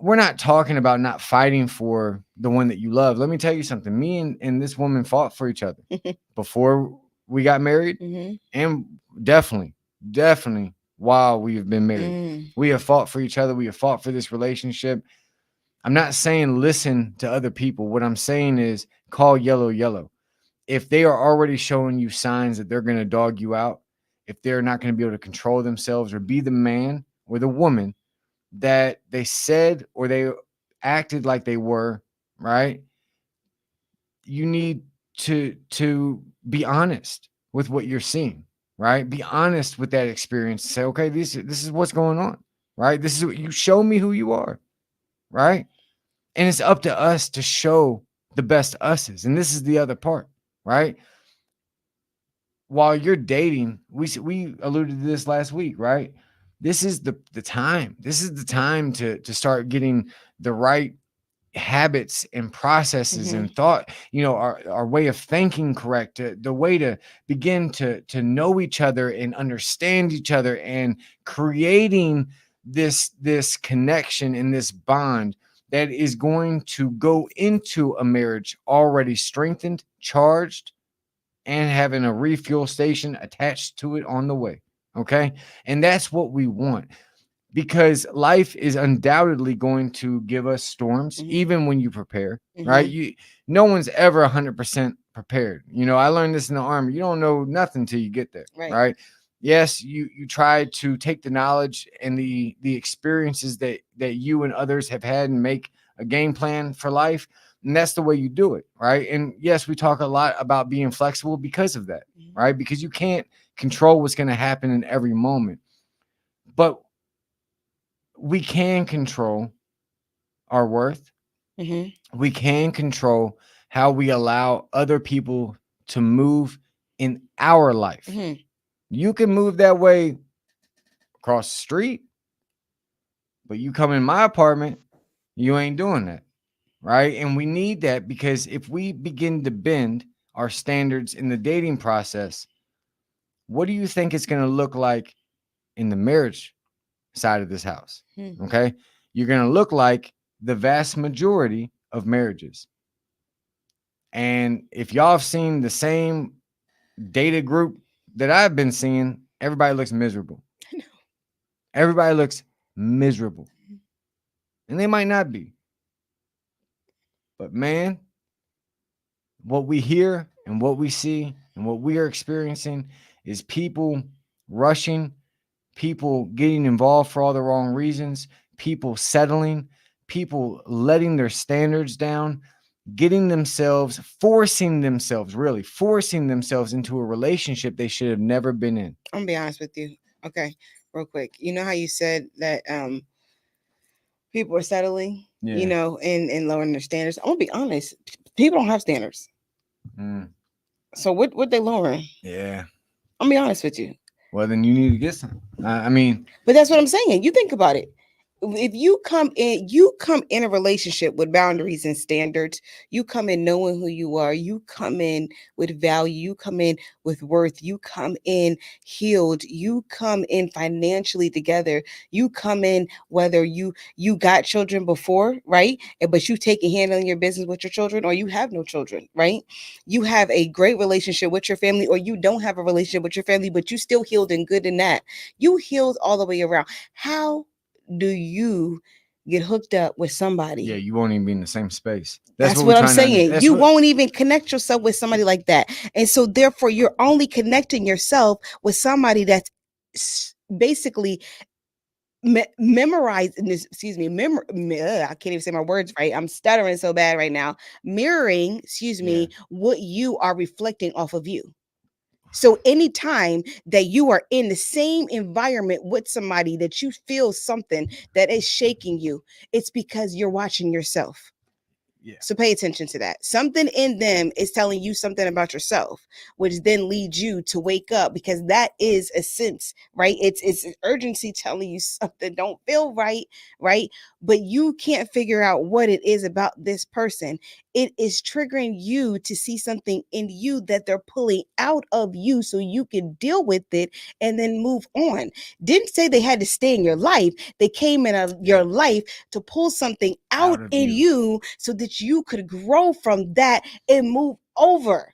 We're not talking about not fighting for the one that you love. Let me tell you something. Me and this woman fought for each other before we got married, Mm-hmm. and definitely while we have been married. We have fought for each other. We have fought for this relationship. I'm not saying listen to other people. What I'm saying is call yellow yellow. If they are already showing you signs that they're going to dog you out, if they're not going to be able to control themselves or be the man or the woman that they said or they acted like they were, right? You need to be honest with what you're seeing, right? Be honest with that experience. Say, okay, this is what's going on, right? This is what you show me who you are, right? And it's up to us to show the best us's. And this is the other part, right? While you're dating, we alluded to this last week, right? This is the time. This is the time to start getting the right habits and processes and thought, our way of thinking correct, the way to begin to know each other and understand each other, and creating this connection and this bond that is going to go into a marriage already strengthened, charged, and having a refuel station attached to it on the way. Okay. And that's what we want, because life is undoubtedly going to give us storms, even when you prepare, right? No one's ever 100% prepared. I learned this in the Army. You don't know nothing till you get there, right? Yes, you try to take the knowledge and the experiences that you and others have had and make a game plan for life. And that's the way you do it, right? And yes, we talk a lot about being flexible because of that, right? Because you can't control what's going to happen in every moment. But we can control our worth. We can control how we allow other people to move in our life. You can move that way across the street, but you come in my apartment, you ain't doing that, right? And we need that, because if we begin to bend our standards in the dating process, what do you think it's going to look like in the marriage side of this house? Okay. You're going to look like the vast majority of marriages. And if y'all have seen the same data group that I've been seeing, everybody looks miserable. Everybody looks miserable. And they might not be. But man, what we hear and what we see and what we are experiencing is people rushing, people getting involved for all the wrong reasons, people settling, people letting their standards down, forcing themselves into a relationship they should have never been in. I'm gonna be honest with you. Okay, real quick. You know how you said that people are settling, and lowering their standards? I'm gonna be honest. People don't have standards. So what they lowering? Yeah. I'm gonna be honest with you. Well, then you need to get some. But that's what I'm saying. You think about it. If you come in a relationship with boundaries and standards, you come in knowing who you are, you come in with value, you come in with worth, you come in healed, you come in financially together, you come in whether you got children before, right? But you take a hand on your business with your children, or you have no children, right? You have a great relationship with your family, or you don't have a relationship with your family, but you still healed and good in that. You healed all the way around. How do you get hooked up with somebody? Yeah, you won't even be in the same space. That's what I'm saying. You won't even connect yourself with somebody like that. And so therefore you're only connecting yourself with somebody that's basically memorizing this, I can't even say my words right. I'm stuttering so bad right now. Mirroring, what you are reflecting off of you. So anytime that you are in the same environment with somebody that you feel something that is shaking you, it's because you're watching yourself. Yeah. So pay attention to that. Something in them is telling you something about yourself, which then leads you to wake up, because that is a sense, right? It's an urgency telling you something don't feel right, right? But you can't figure out what it is about this person. It is triggering you to see something in you that they're pulling out of you so you can deal with it and then move on. Didn't say they had to stay in your life. They came in your life to pull something out in you so that you could grow from that and move over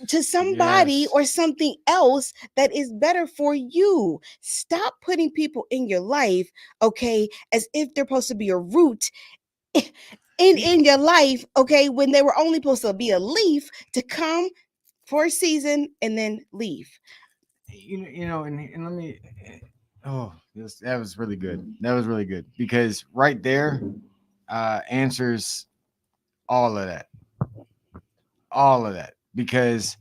to somebody or something else that is better for you. Stop putting people in your life, okay, as if they're supposed to be a root in your life, okay, when they were only supposed to be a leaf to come for a season and then leave. And let me. That was really good. That was really good, because right there answers all of that. All of that, because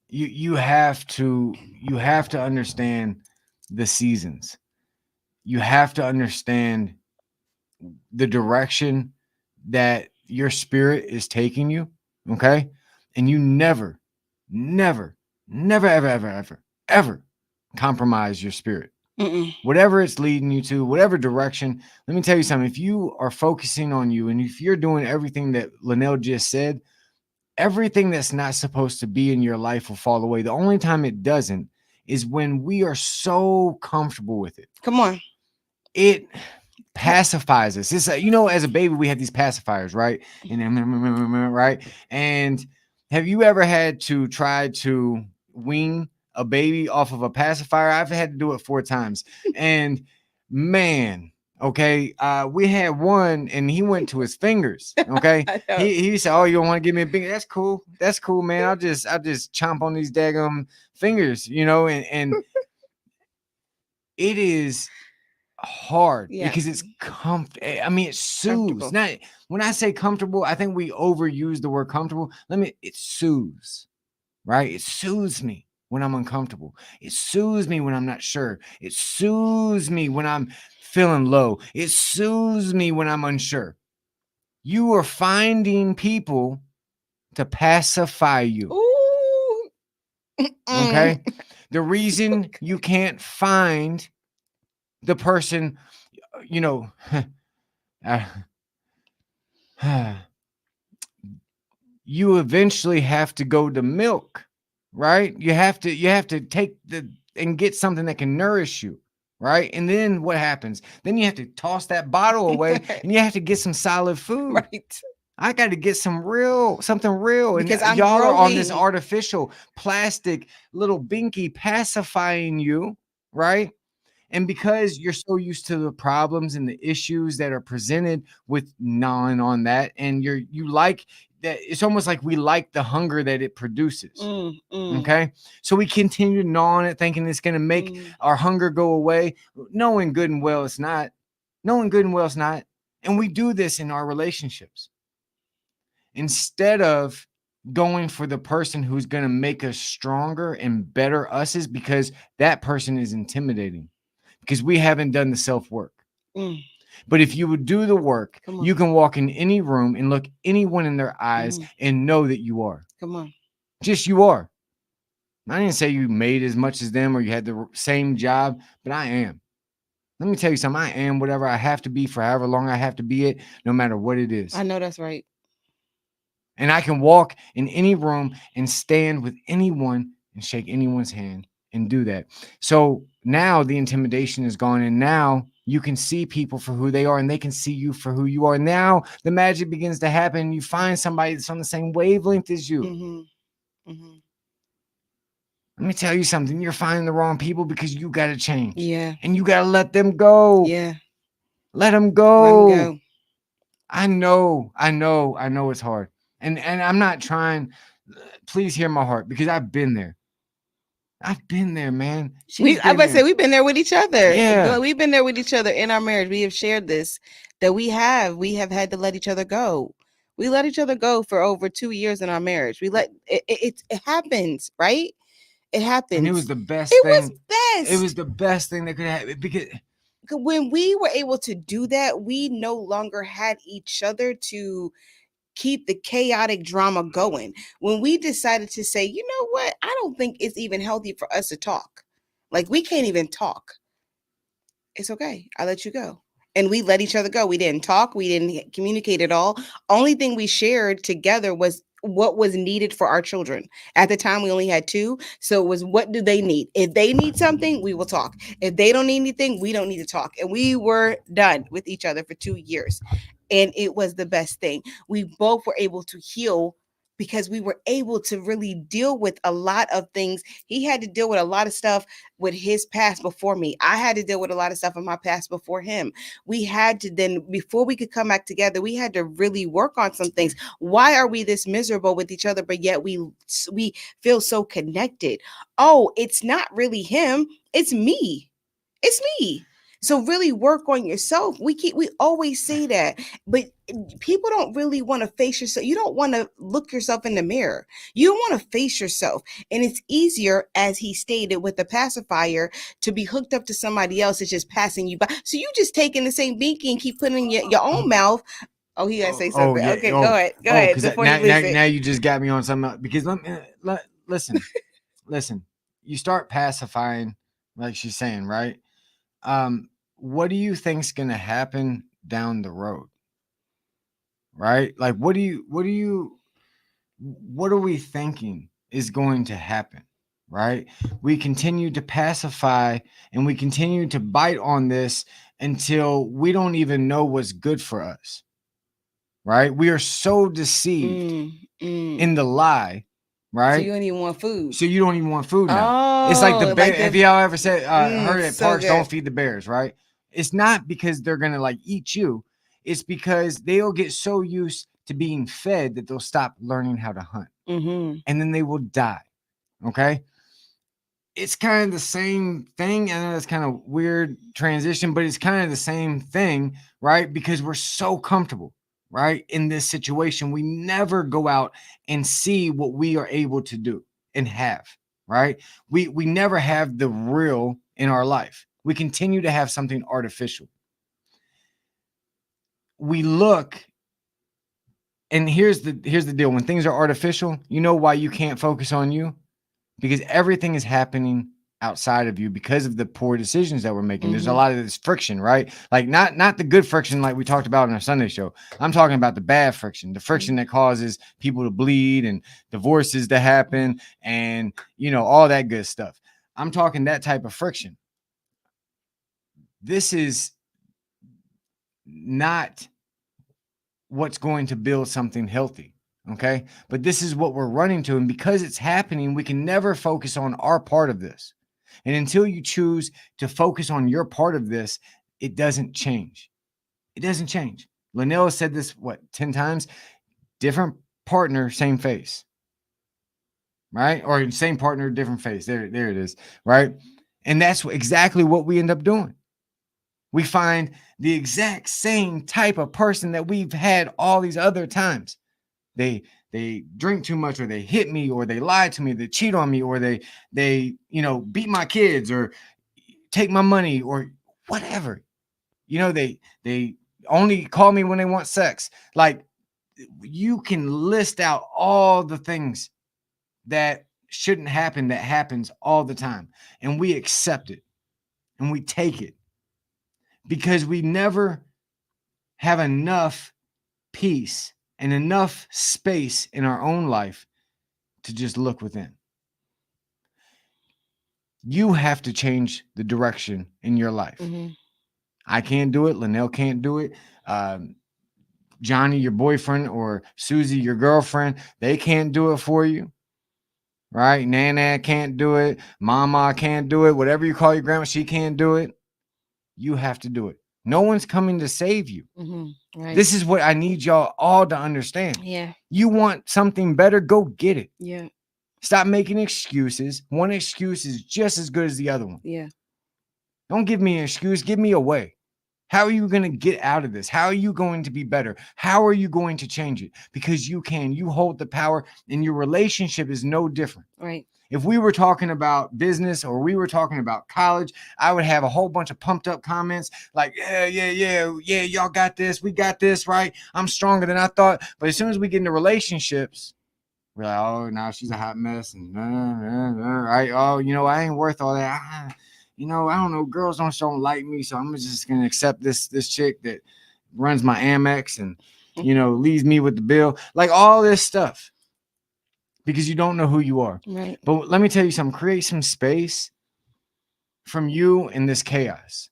you have to understand the seasons. You have to understand the direction that your spirit is taking you, okay? And you never, ever compromise your spirit. Whatever it's leading you to, whatever direction. Let me tell you something. If you are focusing on you, and if you're doing everything that Lanell just said, everything that's not supposed to be in your life will fall away. The only time it doesn't is when we are so comfortable with it. Come on. It pacifies us. It's as a baby, we have these pacifiers, right? And then, right? And have you ever had to try to wean a baby off of a pacifier? I've had to do it 4 times. And man, okay, we had one and he went to his fingers. Okay. he said, "Oh, you don't want to give me a big?" That's cool. That's cool, man. I'll just chomp on these daggum fingers, and it is hard because it's I mean, it soothes. Not when I say comfortable, I think we overuse the word comfortable. It soothes, right? It soothes me when I'm uncomfortable. It soothes me when I'm not sure. It soothes me when I'm feeling low. It soothes me when I'm unsure. You are finding people to pacify you. Ooh. Okay? The reason you can't find the person, you eventually have to go to milk, right? You have to take and get something that can nourish you, right? And then what happens? Then you have to toss that bottle away and you have to get some solid food. Right. I got to get something real. Because and I'm y'all are on this growing. artificial plastic little binky pacifying you, right? And because you're so used to the problems and the issues that are presented with gnawing on that, and you like that, it's almost like we like the hunger that it produces. Okay. So we continue to gnaw on it, thinking it's going to make our hunger go away, knowing good and well it's not. And we do this in our relationships. Instead of going for the person who's going to make us stronger and better us, is because that person is intimidating. Because we haven't done the self-work. But if you would do the work, you can walk in any room and look anyone in their eyes and know that you are. Come on. Just you are. I didn't say you made as much as them or you had the same job, but I am. Let me tell you something. I am whatever I have to be for however long I have to be it, no matter what it is. I know that's right. And I can walk in any room and stand with anyone and shake anyone's hand and do that. So now the intimidation is gone, and now you can see people for who they are, and they can see you for who you are. Now the magic begins to happen. You find somebody that's on the same wavelength as you. Let me tell you something. You're finding the wrong people because you got to change. Yeah. And you got to let them go. Yeah. Let them go. Let them go. I know it's hard. And I'm not trying. Please hear my heart, because I've been there. I've been there, man. We've been there with each other. Yeah. We've been there with each other in our marriage. We have shared this, that we have had to let each other go. We let each other go for over 2 years in our marriage. We let it happens, right? It happens. And it was the best thing. It was best. It was the best thing that could happen, because when we were able to do that, we no longer had each other to keep the chaotic drama going. When we decided to say, you know what, I don't think it's even healthy for us to talk. Like, we can't even talk. It's okay. I'll let you go. And we let each other go. We didn't talk. We didn't communicate at all. Only thing we shared together was what was needed for our children. At the time, we only had 2. So it was, what do they need? If they need something, we will talk. If they don't need anything, we don't need to talk. And we were done with each other for 2 years. And it was the best thing. We both were able to heal because we were able to really deal with a lot of things. He had to deal with a lot of stuff with his past before me. I had to deal with a lot of stuff in my past before him. We had to then, before we could come back together, we had to really work on some things. Why are we this miserable with each other, but yet we feel so connected? Oh, it's not really him. It's me. It's me. So really work on yourself. We always say that, but people don't really want to face yourself. You don't want to look yourself in the mirror. You don't want to face yourself. And it's easier, as he stated, with the pacifier, to be hooked up to somebody else that's just passing you by. So you just taking the same binky and keep putting in your own mouth. Oh, he gotta say something. Yeah. Okay, go ahead. Go ahead. Before you lose it. Now you just got me on something, because listen, listen. You start pacifying, like she's saying, right? What do you think's gonna happen down the road? Right? Like, what are we thinking is going to happen? right? We continue to pacify and we continue to bite on this until we don't even know what's good for us, right? We are so deceived in the lie, right? So you don't even want food. So you don't even want food now. It's like the bear. like the- Have y'all ever said, heard at so parks, good. don't feed the bears, right? It's not because they're gonna like eat you. It's because they'll get so used to being fed that they'll stop learning how to hunt, Mm-hmm. and then they will die. Okay. It's kind of the same thing. I know it's kind of weird transition, but it's kind of the same thing, right? Because we're so comfortable, right, in this situation. We never go out and see what we are able to do and have, right? We never have the real in our life. We continue to have something artificial. We look, and here's the deal. When things are artificial, you know why you can't focus on you? Because everything is happening outside of you because of the poor decisions that we're making. There's a lot of this friction, right? Like not the good friction like we talked about in our Sunday show. I'm talking about the bad friction, the friction that causes people to bleed and divorces to happen and, you know, all that good stuff. I'm talking that type of friction. This is not what's going to build something healthy. Okay. But this is what we're running to. And because it's happening, we can never focus on our part of this. And until you choose to focus on your part of this, it doesn't change. It doesn't change. Lanell said this, 10 times? Different partner, same face. Right? Or same partner, different face. There it is. Right? And that's exactly what we end up doing. We find the exact same type of person that we've had all these other times. They drink too much, or they hit me, or they lie to me, they cheat on me, or they beat my kids, or take my money, or whatever. They only call me when they want sex. Like, you can list out all the things that shouldn't happen that happens all the time, and we accept it and we take it because we never have enough peace and enough space in our own life to just look within. You have to change the direction in your life. I can't do it. Lanell can't do it. Johnny, your boyfriend, or Susie, your girlfriend, they can't do it for you. Right? Nana can't do it. Mama can't do it. Whatever you call your grandma, she can't do it. You have to do it. No one's coming to save you. Right. This is what I need y'all all to understand. Yeah. You want something better? Go get it. Yeah. Stop making excuses. One excuse is just as good as the other one. Yeah. Don't give me an excuse. Give me a way. How are you going to get out of this? How are you going to be better? How are you going to change it? Because you can. You hold the power, and your relationship is no different. Right. If we were talking about business or we were talking about college, I would have a whole bunch of pumped up comments like, yeah, y'all got this. We got this, right? I'm stronger than I thought. But as soon as we get into relationships, we're like, oh, now she's a hot mess. And right? Oh, I ain't worth all that. I don't know. Girls don't like me. So I'm just going to accept this chick that runs my Amex and, leaves me with the bill. Like all this stuff. Because you don't know who you are. Right. But let me tell you something. Create some space from you in this chaos.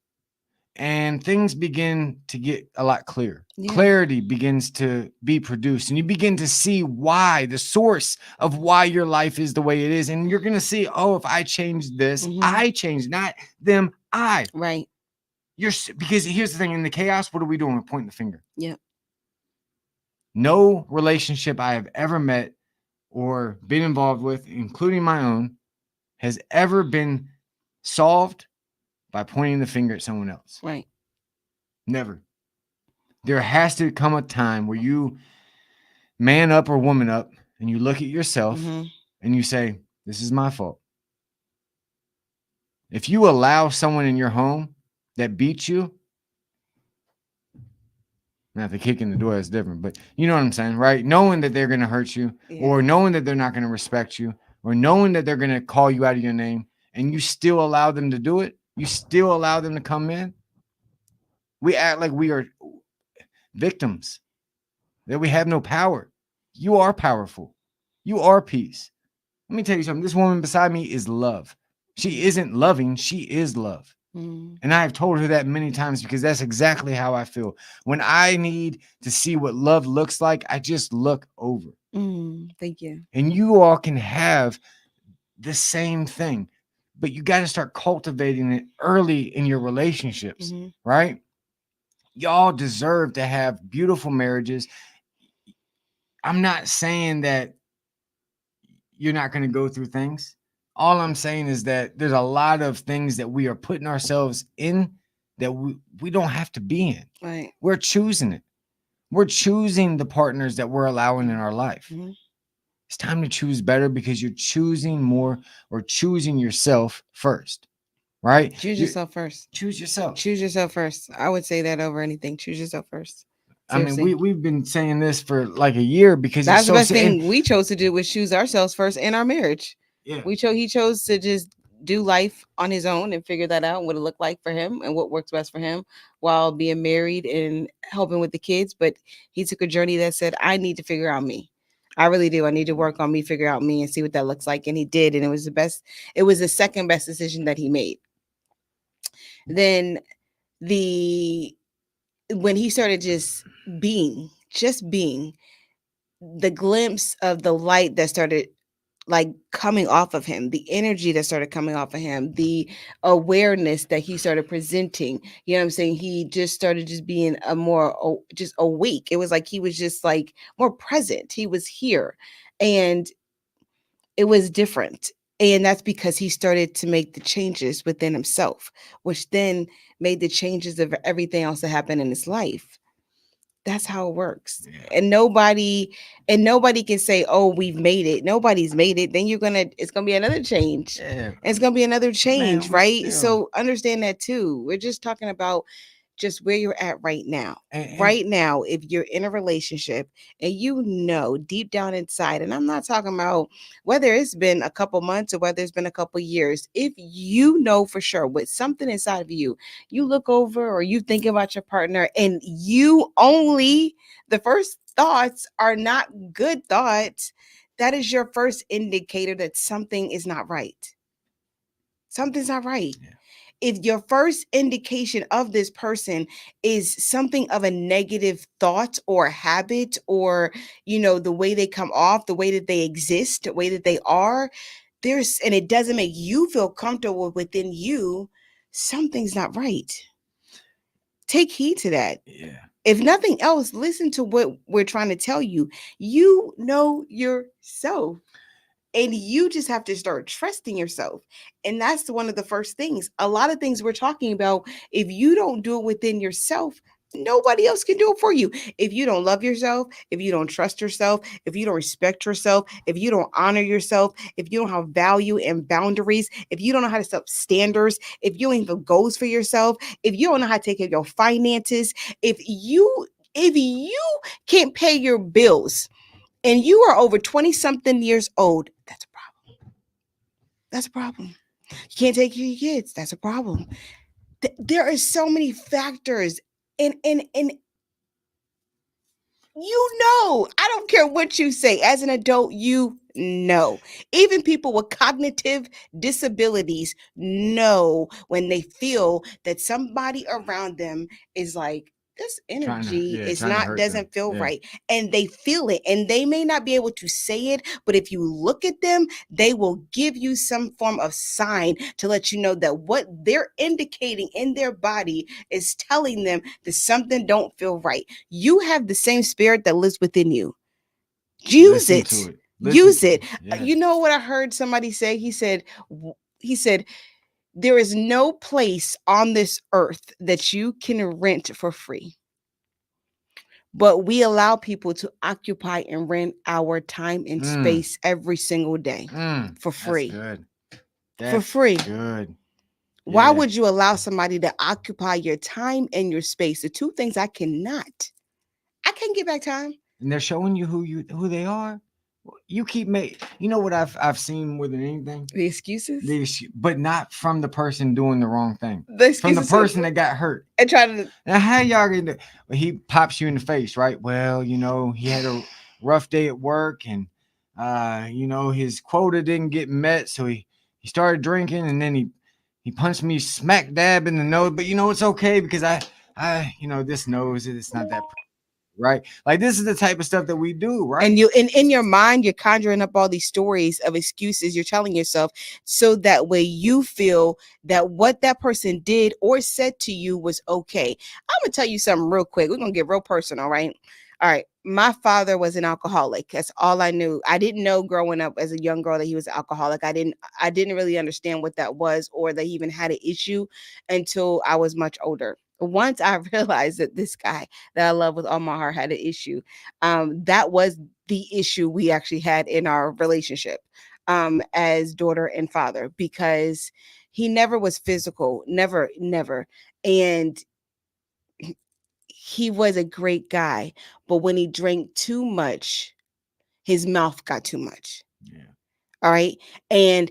And things begin to get a lot clearer. Yeah. Clarity begins to be produced. And you begin to see why, the source of why your life is the way it is. And you're going to see, oh, if I change this, I change, not them, I. Right. Because here's the thing. In the chaos, what are we doing? We're pointing the finger. Yeah. No relationship I have ever met or been involved with, including my own, has ever been solved by pointing the finger at someone else. Right. Never. There has to come a time where you man up or woman up and you look at yourself and you say, this is my fault. If you allow someone in your home that beats you, now if they kick in the door, that's different, but you know what I'm saying, right? Knowing that they're going to hurt you, or knowing that they're not going to respect you, or knowing that they're going to call you out of your name, and you still allow them to do it, you still allow them to come in. We act like we are victims, that we have no power. You are powerful. You are peace. Let me tell you something. This woman beside me is love. She isn't loving. She is love. And I've told her that many times because that's exactly how I feel. When I need to see what love looks like, I just look over. Thank you. And you all can have the same thing, but you got to start cultivating it early in your relationships, right? Y'all deserve to have beautiful marriages. I'm not saying that you're not going to go through things. All I'm saying is that there's a lot of things that we are putting ourselves in that we don't have to be in. Right. We're choosing it. We're choosing the partners that we're allowing in our life. It's time to choose better because you're choosing more or choosing yourself first, right? Choose yourself first. Choose yourself. Choose yourself first. I would say that over anything. Choose yourself first. Seriously. I mean, we've been saying this for like a year because that's it's the best thing and, we chose to do was choose ourselves first in our marriage. Yeah. He chose to just do life on his own and figure that out, what it looked like for him and what works best for him while being married and helping with the kids. But he took a journey that said, I need to figure out me. I really do. I need to work on me, figure out me and see what that looks like. And he did. And it was the second best decision that he made. Then when he started just being, the glimpse of the light that started like coming off of him, the energy that started coming off of him, the awareness that he started presenting, you know what I'm saying? He just started just being a more just awake. It was like he was just like more present. He was here and it was different. And that's because he started to make the changes within himself, which then made the changes of everything else that happened in his life. That's how it works. Yeah. And nobody can say, oh, we've made it. Nobody's made it. Then it's gonna be another change. Yeah. It's gonna be another change, right? So understand that too. We're just talking about just where you're at right now. Right now, if you're in a relationship and you know deep down inside, and I'm not talking about whether it's been a couple months or whether it's been a couple years, if you know for sure with something inside of you, you look over or you think about your partner and the first thoughts are not good thoughts, that is your first indicator that something is not right. Something's not right. Yeah. If your first indication of this person is something of a negative thought or habit or, the way they come off, the way that they exist, the way that they are, and it doesn't make you feel comfortable within you, something's not right. Take heed to that. Yeah. If nothing else, listen to what we're trying to tell you. You know yourself. And you just have to start trusting yourself. And that's one of the first things. A lot of things we're talking about, if you don't do it within yourself, nobody else can do it for you. If you don't love yourself, if you don't trust yourself, if you don't respect yourself, if you don't honor yourself, if you don't have value and boundaries, if you don't know how to set standards, if you don't have goals for yourself, if you don't know how to take care of your finances, if you can't pay your bills, and you are over 20 something years old, that's a problem. That's a problem. You can't take care of your kids. That's a problem. There are so many factors. And I don't care what you say. As an adult, even people with cognitive disabilities know when they feel that somebody around them is like, this energy doesn't feel right. And they feel it. And they may not be able to say it, but if you look at them, they will give you some form of sign to let you know that what they're indicating in their body is telling them that something don't feel right. You have the same spirit that lives within you. Use it. Use it. Yeah. You know what I heard somebody say? He said, there is no place on this earth that you can rent for free. But we allow people to occupy and rent our time and space every single day for free. That's good. For free. Good. Yeah. Why would you allow somebody to occupy your time and your space? The two things I can't get back time. And they're showing you who they are. You keep you know what I've seen more than anything? The excuses? But not from the person doing the wrong thing. From the person that got hurt. And trying to. Now, how y'all gonna do? He pops you in the face, right? Well, he had a rough day at work and his quota didn't get met, so he started drinking, and then he punched me smack dab in the nose. But it's okay because I this nose, it's not that right. Like, this is the type of stuff that we do, right? And you in your mind, you're conjuring up all these stories of excuses you're telling yourself, so that way you feel that what that person did or said to you was okay. I'm gonna tell you something real quick. We're gonna get real personal, right? All right. My father was an alcoholic. That's all I knew. I didn't know growing up as a young girl that he was an alcoholic. I didn't really understand what that was, or that he even had an issue, until I was much older. Once I realized that this guy that I love with all my heart had an issue, that was the issue we actually had in our relationship, as daughter and father, because he never was physical, never. And he was a great guy, but when he drank too much, his mouth got too much. Yeah. All right. And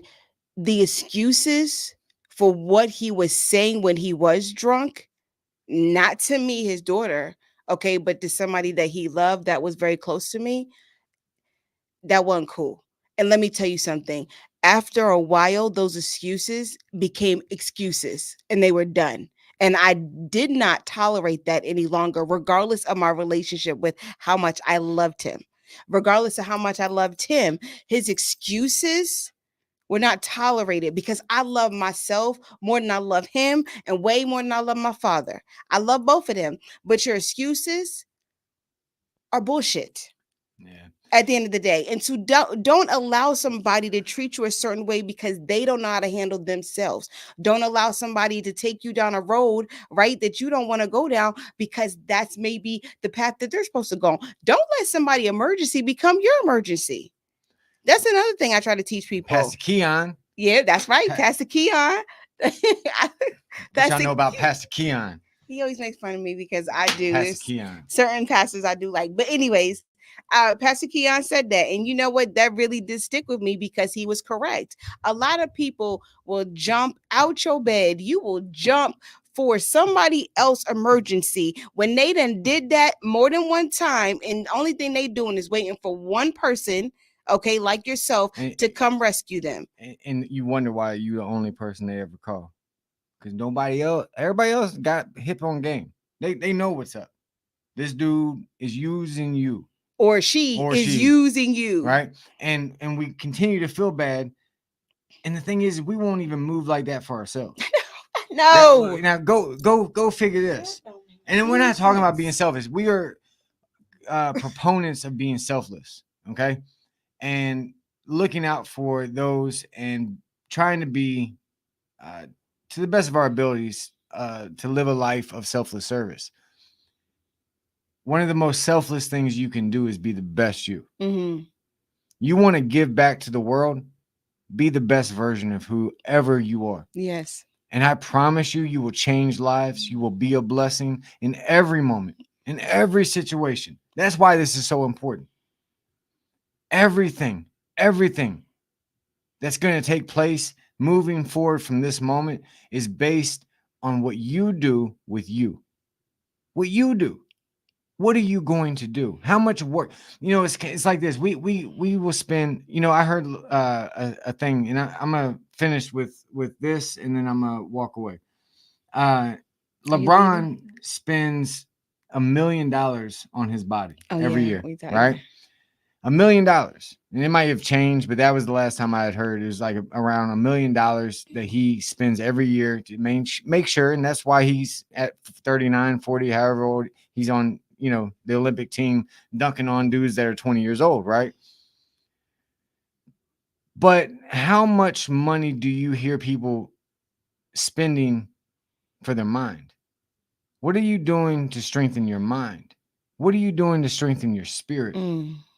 the excuses for what he was saying when he was drunk, not to me, his daughter, okay, but to somebody that he loved that was very close to me, that wasn't cool. And let me tell you something. After a while, those excuses became excuses and they were done. And I did not tolerate that any longer, regardless of my relationship with how much I loved him. Regardless of how much I loved him, his excuses were not tolerated, because I love myself more than I love him, and way more than I love my father. I love both of them, but your excuses are bullshit. Yeah. At the end of the day. And so don't allow somebody to treat you a certain way because they don't know how to handle themselves. Don't allow somebody to take you down a road, right, that you don't want to go down, because that's maybe the path that they're supposed to go on. Don't let somebody emergency become your emergency. That's another thing I try to teach people. Pastor Keon. Yeah, that's right. Pastor Keon. What y'all know about Pastor Keon? He always makes fun of me because I do. Pastor Keon. Certain pastors I do like. But anyways, Pastor Keon said that. And you know what? That really did stick with me, because he was correct. A lot of people will jump out your bed. You will jump for somebody else emergency when they done did that more than one time. And the only thing they doing is waiting for one person, okay, like yourself, to come rescue them. And you wonder why you the only person they ever call. Because everybody else got hip on game. They know what's up. This dude is using you. Or she is using you. Right? And we continue to feel bad. And the thing is, we won't even move like that for ourselves. No. Now go figure this. And then we're not talking about being selfish. We are proponents of being selfless. Okay. And looking out for those and trying to be to the best of our abilities, to live a life of selfless service. One of the most selfless things you can do is be the best you. Mm-hmm. You want to give back to the world, be the best version of whoever you are. Yes. And I promise you, you will change lives. You will be a blessing in every moment, in every situation. That's why this is so important. Everything that's going to take place moving forward from this moment is based on what you do with you. What you do. What are you going to do? How much work? It's like this. We will spend. I heard a thing, and I'm gonna finish with this, and then I'm gonna walk away. LeBron spends $1 million on his body every year, right? $1 million, and it might have changed, but that was the last time I had heard. It was like around $1 million that he spends every year to make sure, and that's why he's at 39, 40, however old he's on. The Olympic team dunking on dudes that are 20 years old, right? But how much money do you hear people spending for their mind? What are you doing to strengthen your mind? What are you doing to strengthen your spirit?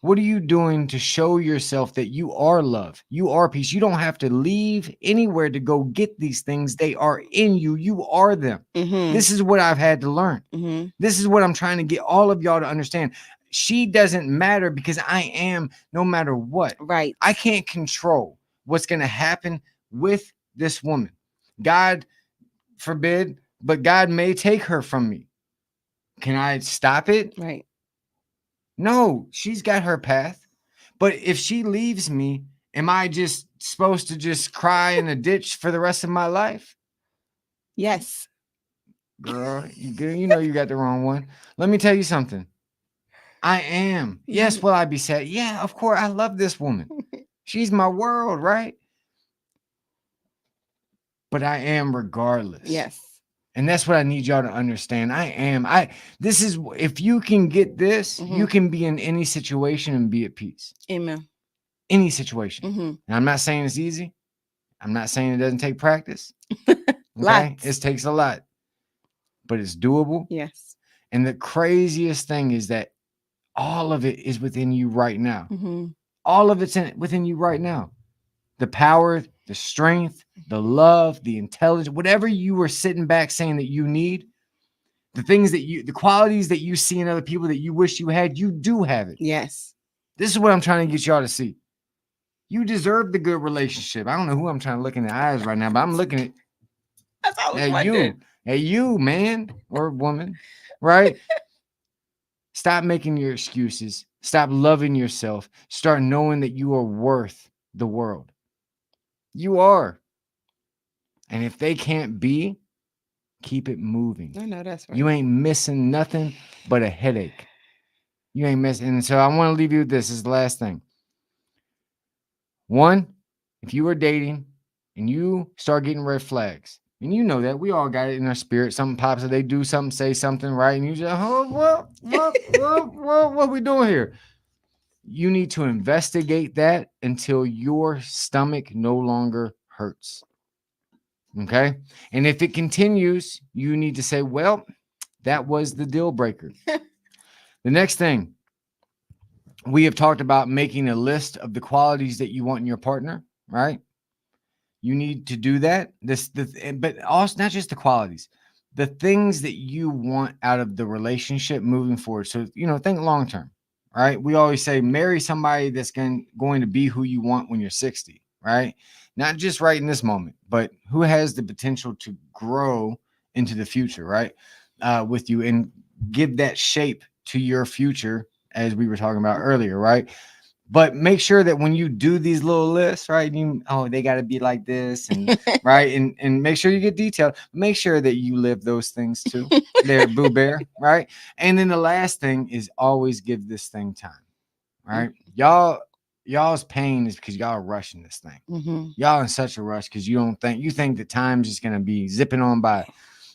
What are you doing to show yourself that you are love? You are peace. You don't have to leave anywhere to go get these things. They are in you. You are them. Mm-hmm. This is what I've had to learn. Mm-hmm. This is what I'm trying to get all of y'all to understand. She doesn't matter because I am no matter what. Right. I can't control what's going to happen with this woman. God forbid, but God may take her from me. Can I stop it? Right. No, she's got her path. But if she leaves me, am I just supposed to just cry in a ditch for the rest of my life? Yes. Girl, you know you got the wrong one. Let me tell you something. I am. Yes, will I be sad? Yeah, of course. I love this woman. She's my world, right? But I am regardless. Yes. And that's what I need y'all to understand. I am. This is, if you can get this, you can be in any situation and be at peace. Amen. Any situation. And I'm not saying it's easy. I'm not saying it doesn't take practice. Okay? It takes a lot. But it's doable. Yes. And the craziest thing is that all of it is within you right now. All of it's within you right now. The power, the strength, the love, the intelligence, whatever you were sitting back saying that you need, the things that the qualities that you see in other people that you wish you had, you do have it. Yes. This is what I'm trying to get y'all to see. You deserve the good relationship. I don't know who I'm trying to look in the eyes right now, but I'm looking at you, man or woman, right? Stop making your excuses. Stop loving yourself. Start knowing that you are worth the world. You are. And if they can't be, keep it moving. I know that's right. You ain't missing nothing but a headache. You ain't missing. And so I want to leave you with this. This is the last thing. One, if you were dating and you start getting red flags, and you know that we all got it in our spirit. Something pops up, they do something, say something, right? And you just, what we doing here? You need to investigate that until your stomach no longer hurts. Okay? And if it continues, you need to say, well, that was the deal breaker. The next thing, we have talked about making a list of the qualities that you want in your partner, right? You need to do that. But also not just the qualities, the things that you want out of the relationship moving forward. So, think long term. Right? We always say marry somebody that's going to be who you want when you're 60, right? Not just right in this moment, but who has the potential to grow into the future, right? With you and give that shape to your future, as we were talking about earlier, right? But make sure that when you do these little lists, right? They got to be like this, and right, and make sure you get detailed. Make sure that you live those things too. There, Boo Bear, right? And then the last thing is always give this thing time, right? Y'all's pain is because y'all are rushing this thing. Y'all in such a rush because you think the time's just gonna be zipping on by.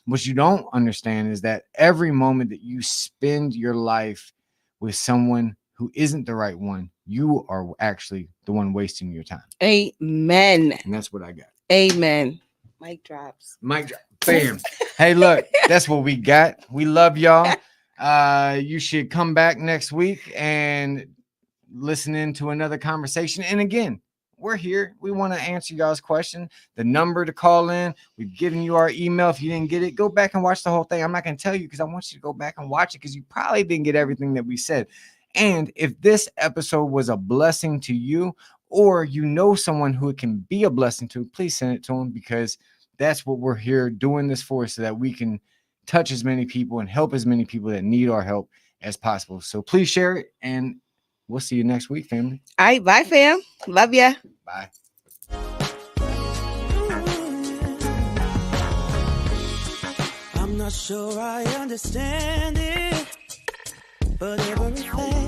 What you don't understand is that every moment that you spend your life with someone who isn't the right one, you are actually the one wasting your time. Amen. And that's what I got. Amen. Mic drops. Bam. Hey, look, that's what we got. We love y'all. You should come back next week and listen into another conversation. And again, we're here. We want to answer y'all's question. The number to call in. We've given you our email. If you didn't get it, go back and watch the whole thing. I'm not going to tell you because I want you to go back and watch it because you probably didn't get everything that we said. And if this episode was a blessing to you, or you know someone who it can be a blessing to, please send it to them, because that's what we're here doing this for, so that we can touch as many people and help as many people that need our help as possible. So please share it, and we'll see you next week, family. All right, bye, fam. Love ya. Bye. I'm not sure I understand it, but everything